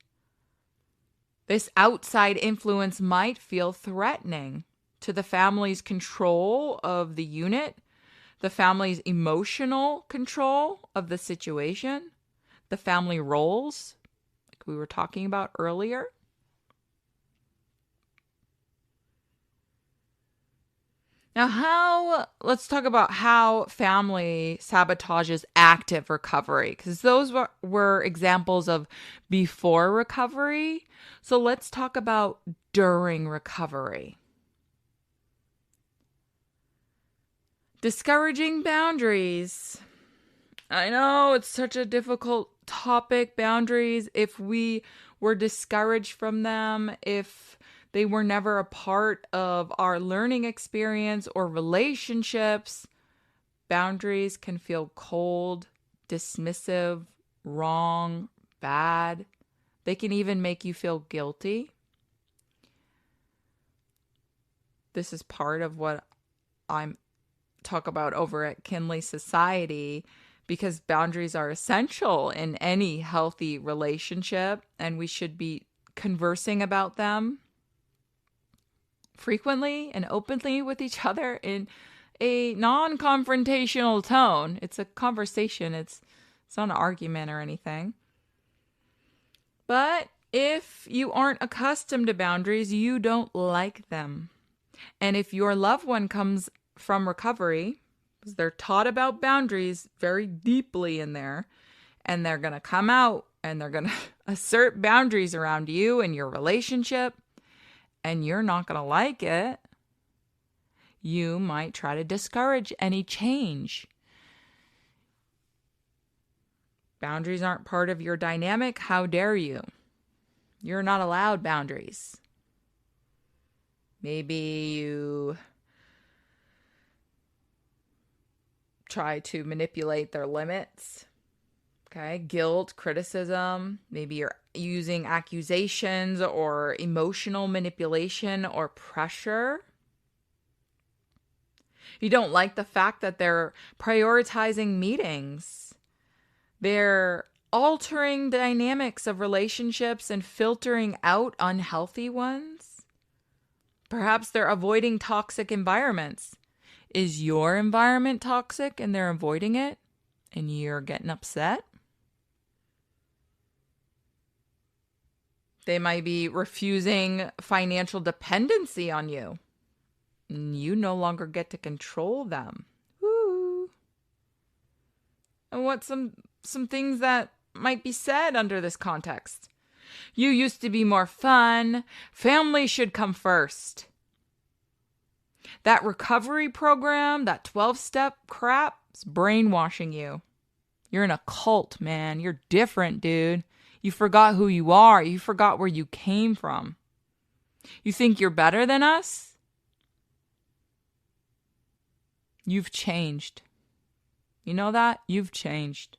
This outside influence might feel threatening to the family's control of the unit, the family's emotional control of the situation, the family roles, like we were talking about earlier. Now, let's talk about how family sabotages active recovery, because those were examples of before recovery. So let's talk about during recovery. Discouraging boundaries. I know it's such a difficult topic, boundaries. If we were discouraged from them, if they were never a part of our learning experience or relationships, boundaries can feel cold, dismissive, wrong, bad. They can even make you feel guilty. This is part of what I'm talk about over at Kinley Society, because boundaries are essential in any healthy relationship, and we should be conversing about them frequently and openly with each other in a non-confrontational tone. It's a conversation. It's not an argument or anything. But if you aren't accustomed to boundaries, you don't like them. And if your loved one comes from recovery, because they're taught about boundaries very deeply in there, and they're going to come out and they're going to assert boundaries around you and your relationship, and you're not going to like it, you might try to discourage any change. Boundaries aren't part of your dynamic. How dare you? You're not allowed boundaries. Maybe you try to manipulate their limits, Okay, guilt, criticism, maybe you're using accusations or emotional manipulation or pressure. You don't like the fact that they're prioritizing meetings. They're altering dynamics of relationships and filtering out unhealthy ones. Perhaps they're avoiding toxic environments. Is your environment toxic and they're avoiding it and you're getting upset? They might be refusing financial dependency on you. You no longer get to control them. Woo. And what's some things that might be said under this context? You used to be more fun. Family should come first. That recovery program, that 12-step crap, is brainwashing you. You're in a cult, man. You're different, dude. You forgot who you are. You forgot where you came from. You think you're better than us? You've changed. You know that? You've changed.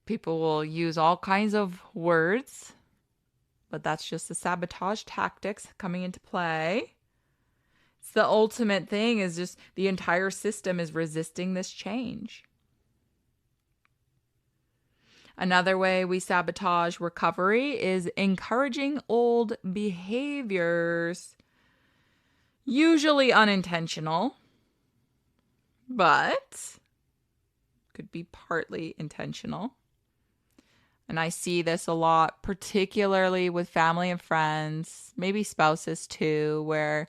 People will use all kinds of words, but that's just the sabotage tactics coming into play. It's the ultimate thing is just the entire system is resisting this change. Another way we sabotage recovery is encouraging old behaviors. Usually unintentional, but could be partly intentional. And I see this a lot, particularly with family and friends, maybe spouses too, where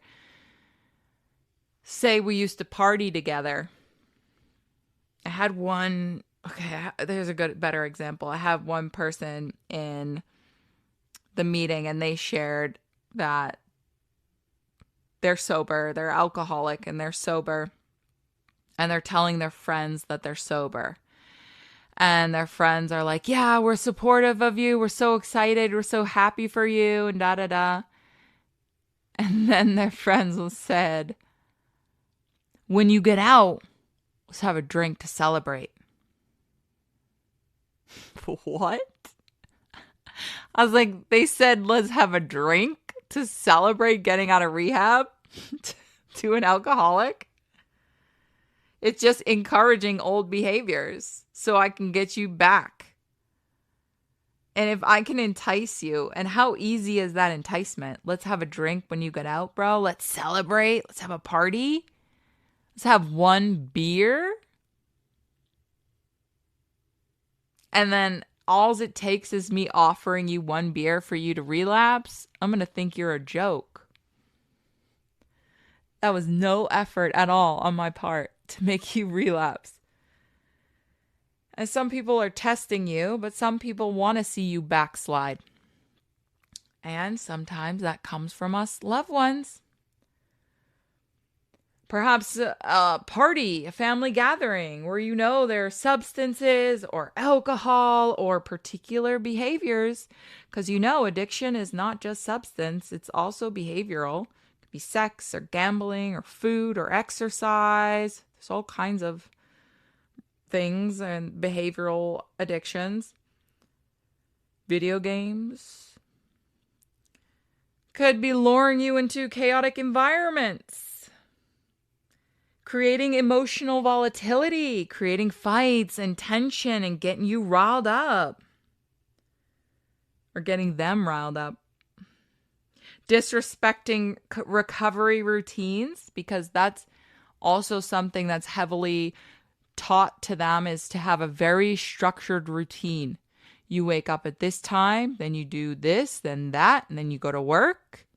say we used to party together. I had one, there's a better example. I have one person in the meeting and they shared that they're sober, they're alcoholic and they're sober. And they're telling their friends that they're sober. And their friends are like, yeah, we're supportive of you. We're so excited. We're so happy for you and da-da-da. And then their friends said, when you get out, let's have a drink to celebrate. What? I was like, they said, let's have a drink to celebrate getting out of rehab to an alcoholic. It's just encouraging old behaviors so I can get you back. And if I can entice you, and how easy is that enticement? Let's have a drink when you get out, bro. Let's celebrate. Let's have a party. Let's have one beer. And then all it takes is me offering you one beer for you to relapse. I'm going to think you're a joke. That was no effort at all on my part to make you relapse. And some people are testing you, but some people want to see you backslide. And sometimes that comes from us loved ones. Perhaps a party, a family gathering where you know there are substances or alcohol or particular behaviors. Because you know addiction is not just substance, it's also behavioral. It could be sex or gambling or food or exercise. There's all kinds of things and behavioral addictions. Video games could be luring you into chaotic environments, creating emotional volatility, creating fights and tension and getting you riled up or getting them riled up. Disrespecting recovery routines, because that's also something that's heavily taught to them, is to have a very structured routine. You wake up at this time, then you do this, then that, and then you go to work,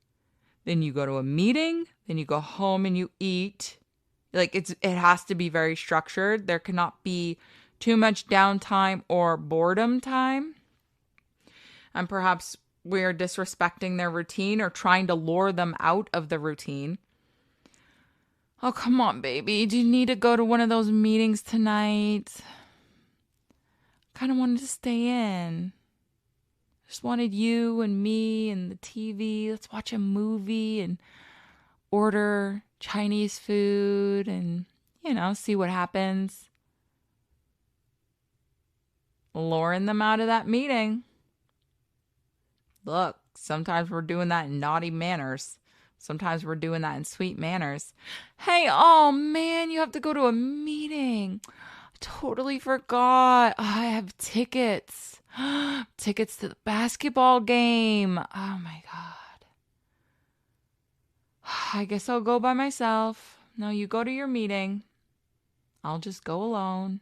then you go to a meeting, then you go home and you eat. Like it has to be very structured. There cannot be too much downtime or boredom time. And perhaps we're disrespecting their routine or trying to lure them out of the routine. Oh, come on, baby. Do you need to go to one of those meetings tonight? Kind of wanted to stay in. Just wanted you and me and the TV. Let's watch a movie and order Chinese food and see what happens. Luring them out of that meeting. Look, sometimes we're doing that in naughty manners. Sometimes we're doing that in sweet manners. Hey, oh man, you have to go to a meeting. Totally forgot. I have tickets. Tickets to the basketball game. Oh my God. I guess I'll go by myself. No, you go to your meeting. I'll just go alone.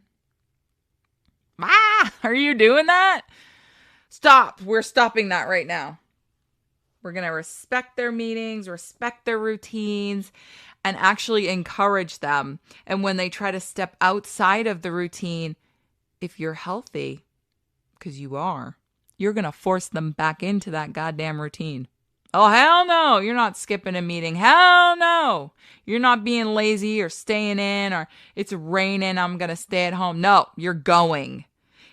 Are you doing that? Stop. We're stopping that right now. We're going to respect their meetings, respect their routines, and actually encourage them. And when they try to step outside of the routine, if you're healthy, because you're going to force them back into that goddamn routine. Oh, hell no. You're not skipping a meeting. Hell no. You're not being lazy or staying in or it's raining. I'm going to stay at home. No, you're going.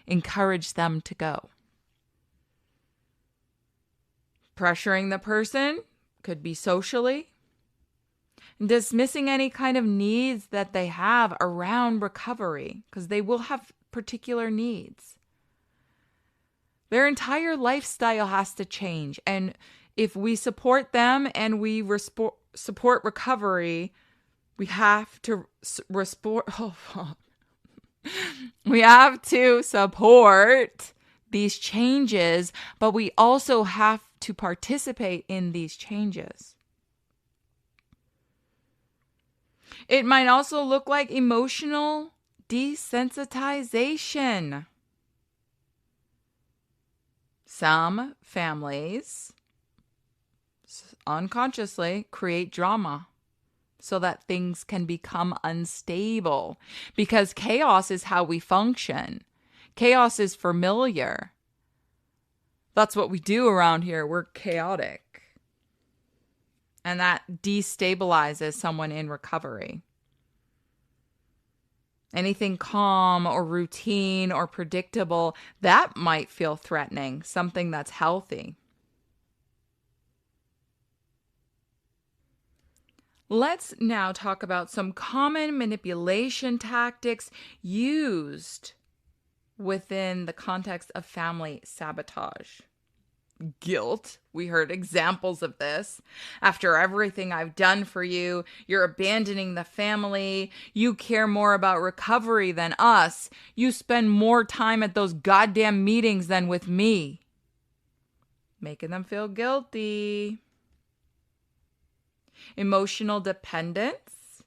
Encourage them to go. Pressuring the person could be socially. Dismissing any kind of needs that they have around recovery, because they will have particular needs. Their entire lifestyle has to change. And if we support them and we support recovery, we have to we have to support these changes, but we also have to participate in these changes. It might also look like emotional desensitization. Some families unconsciously create drama so that things can become unstable, because chaos is how we function. Chaos is familiar. That's what we do around here. We're chaotic. And that destabilizes someone in recovery. Anything calm or routine or predictable, that might feel threatening, something that's healthy. Let's now talk about some common manipulation tactics used within the context of family sabotage. Guilt. We heard examples of this. After everything I've done for you, you're abandoning the family. You care more about recovery than us. You spend more time at those goddamn meetings than with me. Making them feel guilty. Emotional dependence.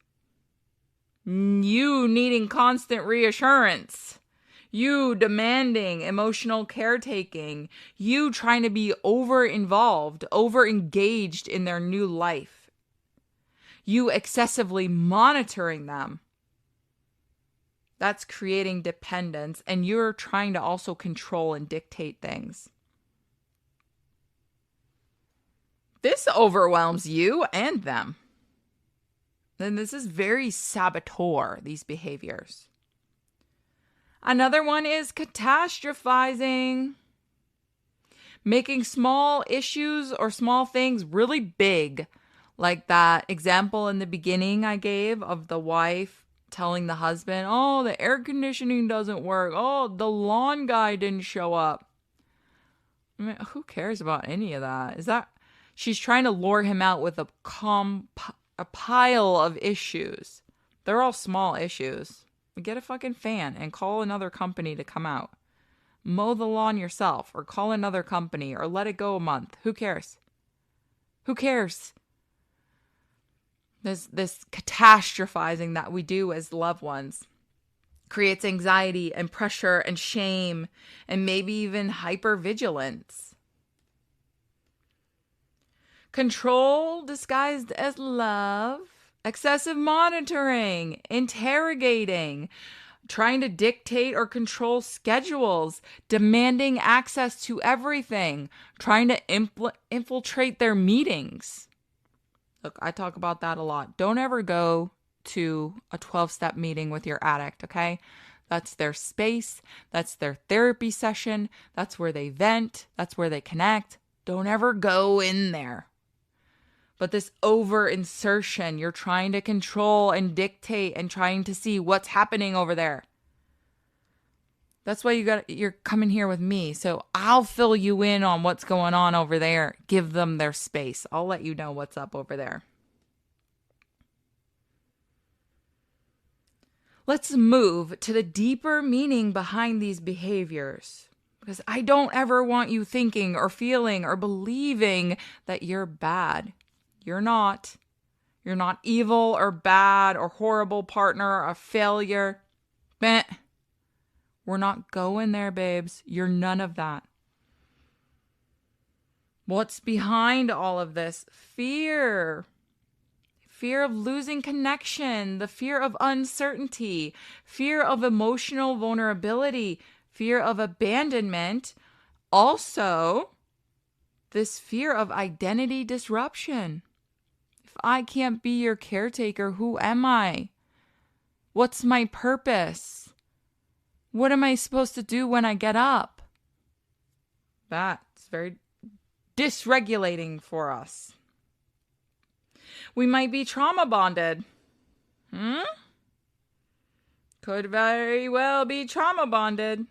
You needing constant reassurance. You demanding emotional caretaking. You trying to be over-involved, over-engaged in their new life. You excessively monitoring them. That's creating dependence, and you're trying to also control and dictate things. This overwhelms you and them. And this is very saboteur, these behaviors. Another one is catastrophizing. Making small issues or small things really big. Like that example in the beginning I gave of the wife telling the husband, oh, the air conditioning doesn't work. Oh, the lawn guy didn't show up. I mean, who cares about any of that? She's trying to lure him out with a pile of issues. They're all small issues. Get a fucking fan and call another company to come out. Mow the lawn yourself, or call another company, or let it go a month. Who cares? Who cares? This catastrophizing that we do as loved ones creates anxiety and pressure and shame and maybe even hypervigilance. Control disguised as love, excessive monitoring, interrogating, trying to dictate or control schedules, demanding access to everything, trying to infiltrate their meetings. Look, I talk about that a lot. Don't ever go to a 12-step meeting with your addict, okay? That's their space. That's their therapy session. That's where they vent. That's where they connect. Don't ever go in there. But this over insertion, you're trying to control and dictate and trying to see what's happening over there. That's why you're coming here with me. So I'll fill you in on what's going on over there. Give them their space. I'll let you know what's up over there. Let's move to the deeper meaning behind these behaviors. Because I don't ever want you thinking or feeling or believing that you're bad. You're not. You're not evil or bad or horrible partner or a failure. Meh. We're not going there, babes. You're none of that. What's behind all of this? Fear. Fear of losing connection, the fear of uncertainty, fear of emotional vulnerability, fear of abandonment. Also, this fear of identity disruption. If I can't be your caretaker, who am I? What's my purpose? What am I supposed to do when I get up? That's very dysregulating for us. We might be trauma bonded. Could very well be trauma bonded.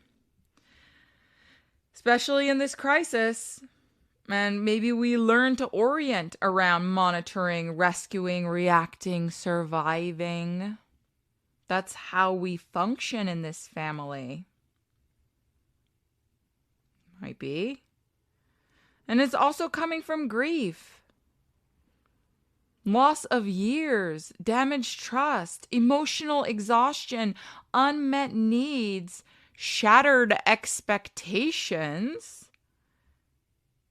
Especially in this crisis. And maybe we learn to orient around monitoring, rescuing, reacting, surviving. That's how we function in this family. Might be. And it's also coming from grief. Loss of years, damaged trust, emotional exhaustion, unmet needs, shattered expectations.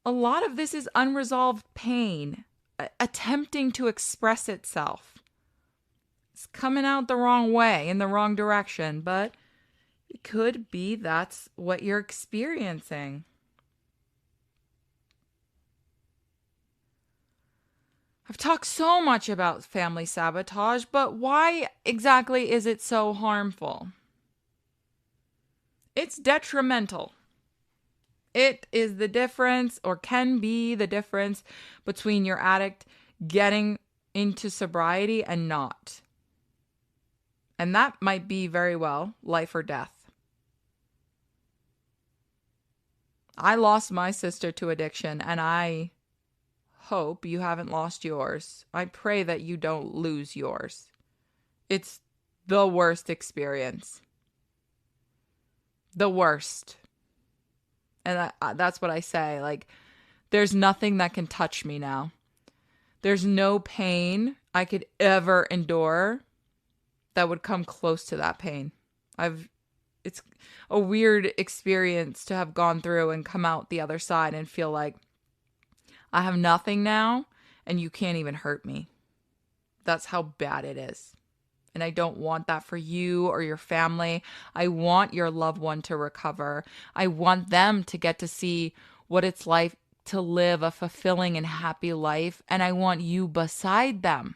A lot of this is unresolved pain, attempting to express itself. It's coming out the wrong way, in the wrong direction, but it could be that's what you're experiencing. I've talked so much about family sabotage, but why exactly is it so harmful? It's detrimental. It is the difference, or can be the difference, between your addict getting into sobriety and not. And that might be very well life or death. I lost my sister to addiction, and I hope you haven't lost yours. I pray that you don't lose yours. It's the worst experience. The worst. And that's what I say. Like, there's nothing that can touch me now. There's no pain I could ever endure that would come close to that pain. It's a weird experience to have gone through and come out the other side and feel like I have nothing now and you can't even hurt me. That's how bad it is. And I don't want that for you or your family. I want your loved one to recover. I want them to get to see what it's like to live a fulfilling and happy life. And I want you beside them.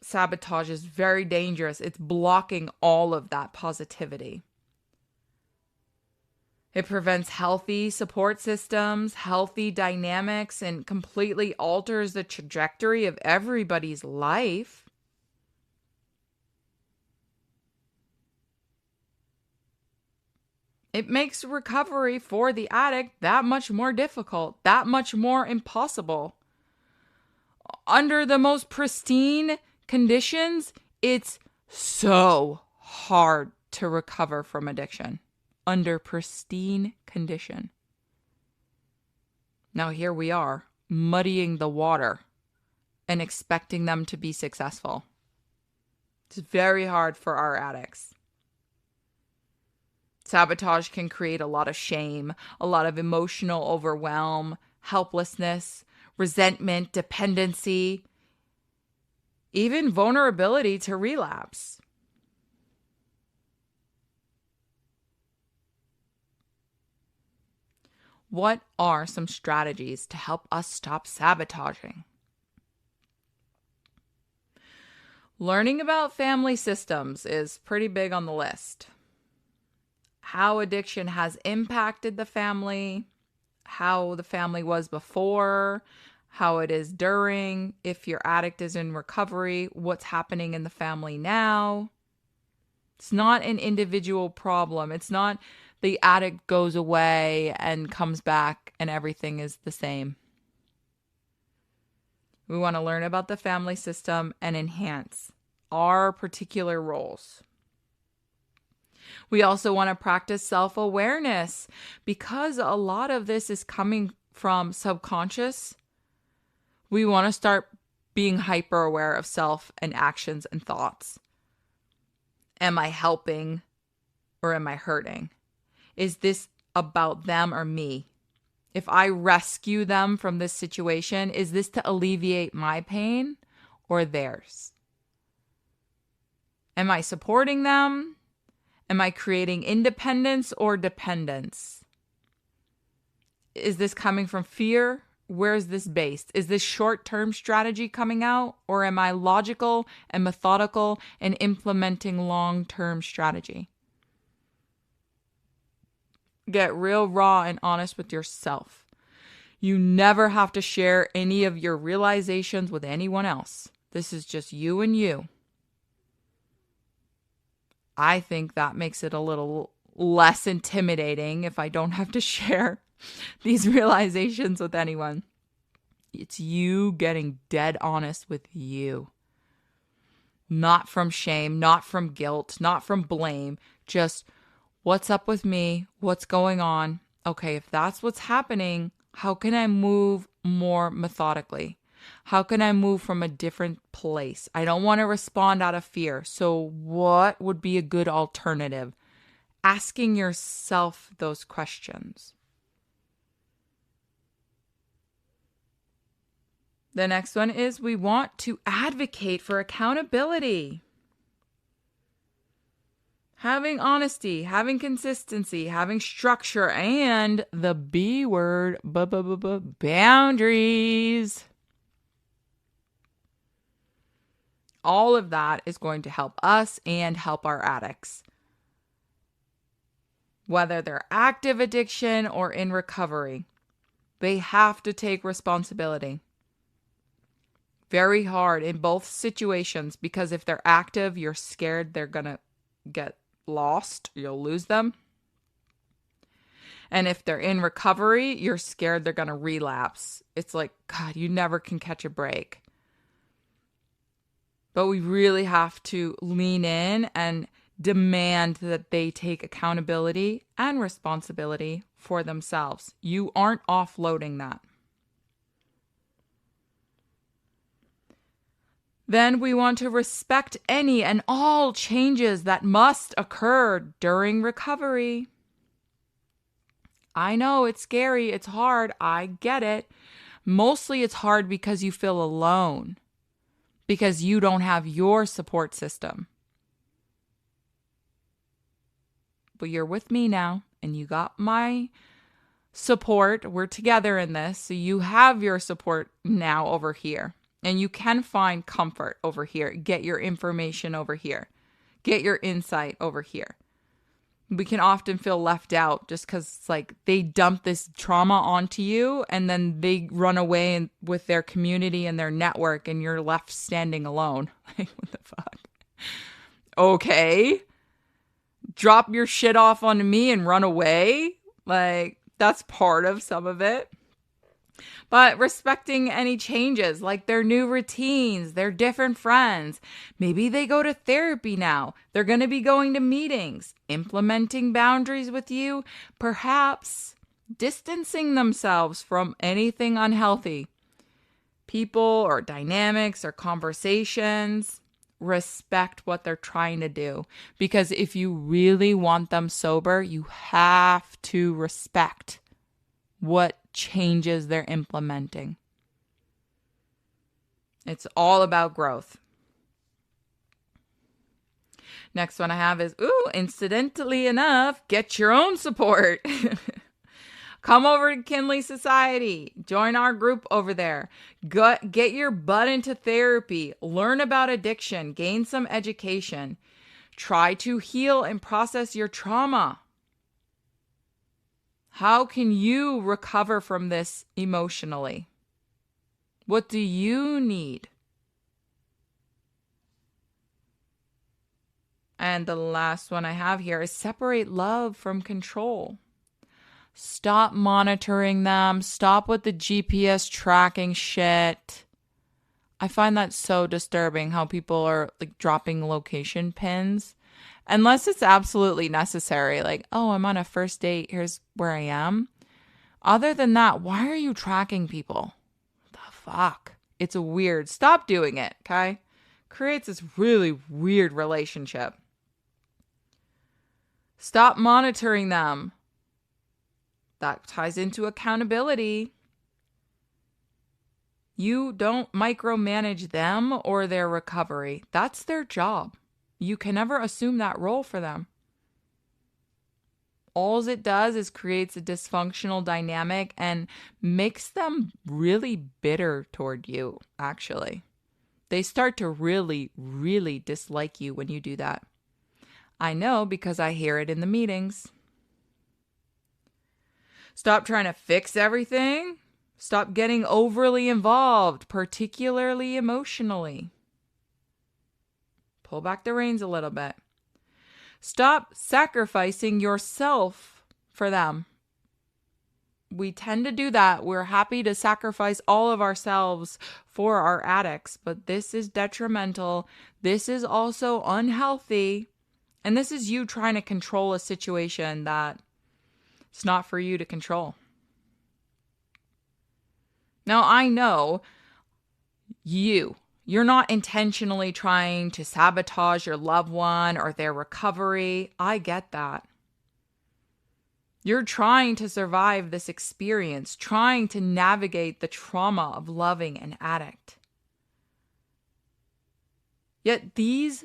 Sabotage is very dangerous. It's blocking all of that positivity. It prevents healthy support systems, healthy dynamics, and completely alters the trajectory of everybody's life. It makes recovery for the addict that much more difficult, that much more impossible. Under the most pristine conditions, it's so hard to recover from addiction. Under pristine condition. Now here we are, muddying the water and expecting them to be successful. It's very hard for our addicts. Sabotage can create a lot of shame, a lot of emotional overwhelm, helplessness, resentment, dependency, even vulnerability to relapse. What are some strategies to help us stop sabotaging? Learning about family systems is pretty big on the list. How addiction has impacted the family, how the family was before, how it is during, if your addict is in recovery, what's happening in the family now. It's not an individual problem. It's not the addict goes away and comes back and everything is the same. We want to learn about the family system and enhance our particular roles. We also want to practice self-awareness because a lot of this is coming from subconscious. We want to start being hyper aware of self and actions and thoughts. Am I helping or am I hurting? Is this about them or me? If I rescue them from this situation, is this to alleviate my pain or theirs? Am I supporting them? Am I creating independence or dependence? Is this coming from fear? Where is this based? Is this short-term strategy coming out, or am I logical and methodical and implementing long-term strategy? Get real raw and honest with yourself. You never have to share any of your realizations with anyone else. This is just you and you. I think that makes it a little less intimidating if I don't have to share these realizations with anyone. It's you getting dead honest with you. Not from shame, not from guilt, not from blame. Just what's up with me? What's going on? Okay, if that's what's happening, how can I move more methodically? How can I move from a different place? I don't want to respond out of fear. So what would be a good alternative? Asking yourself those questions. The next one is we want to advocate for accountability. Having honesty, having consistency, having structure, and the B word, boundaries. All of that is going to help us and help our addicts. Whether they're active addiction or in recovery, they have to take responsibility. Very hard in both situations because if they're active, you're scared they're going to get lost. You'll lose them. And if they're in recovery, you're scared they're going to relapse. It's like, God, you never can catch a break. But we really have to lean in and demand that they take accountability and responsibility for themselves. You aren't offloading that. Then we want to respect any and all changes that must occur during recovery. I know it's scary, it's hard, I get it. Mostly it's hard because you feel alone, because you don't have your support system. But you're with me now, and you got my support. We're together in this, so you have your support now over here. And you can find comfort over here. Get your information over here. Get your insight over here. We can often feel left out just because it's like they dump this trauma onto you and then they run away with their community and their network and you're left standing alone. Like, what the fuck? Okay. Drop your shit off onto me and run away? Like, that's part of some of it. But respecting any changes, like their new routines, their different friends. Maybe they go to therapy now. They're going to be going to meetings, implementing boundaries with you, perhaps distancing themselves from anything unhealthy. People or dynamics or conversations. Respect what they're trying to do. Because if you really want them sober, you have to respect what changes they're implementing. It's all about growth. Next one I have is, incidentally enough, get your own support. Come over to Kinley Society. Join our group over there. Get your butt into therapy. Learn about addiction. Gain some education. Try to heal and process your trauma. How can you recover from this emotionally? What do you need? And the last one I have here is separate love from control. Stop monitoring them. Stop with the GPS tracking shit. I find that so disturbing how people are like dropping location pins. Unless it's absolutely necessary. Like, oh, I'm on a first date. Here's where I am. Other than that, why are you tracking people? The fuck? It's weird. Stop doing it, okay? Creates this really weird relationship. Stop monitoring them. That ties into accountability. You don't micromanage them or their recovery. That's their job. You can never assume that role for them. All it does is creates a dysfunctional dynamic and makes them really bitter toward you, actually. They start to really, really dislike you when you do that. I know because I hear it in the meetings. Stop trying to fix everything. Stop getting overly involved, particularly emotionally. Pull back the reins a little bit. Stop sacrificing yourself for them. We tend to do that. We're happy to sacrifice all of ourselves for our addicts, but this is detrimental. This is also unhealthy. And this is you trying to control a situation that it's not for you to control. Now, I know you're not intentionally trying to sabotage your loved one or their recovery. I get that. You're trying to survive this experience, trying to navigate the trauma of loving an addict. Yet these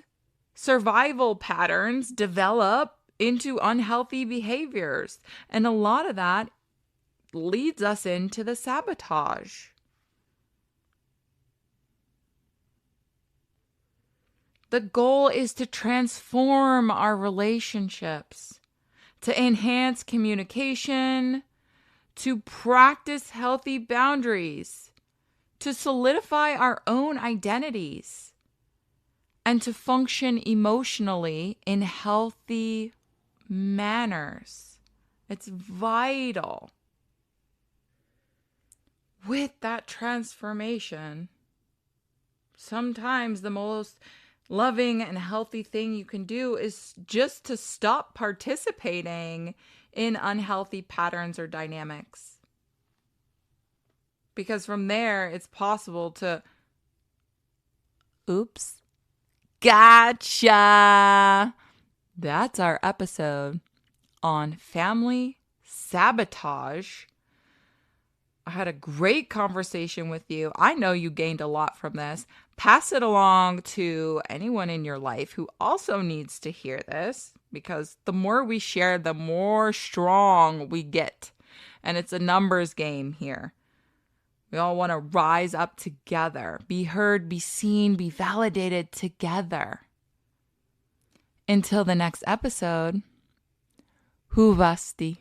survival patterns develop into unhealthy behaviors. And a lot of that leads us into the sabotage. The goal is to transform our relationships, to enhance communication, to practice healthy boundaries, to solidify our own identities, and to function emotionally in healthy manners. It's vital. With that transformation, sometimes the most loving and healthy thing you can do is just to stop participating in unhealthy patterns or dynamics. Because from there, it's possible to, oops, gotcha. That's our episode on family sabotage. I had a great conversation with you. I know you gained a lot from this. Pass it along to anyone in your life who also needs to hear this, because the more we share, the more strong we get. And it's a numbers game here. We all want to rise up together, be heard, be seen, be validated together. Until the next episode, Huvasti.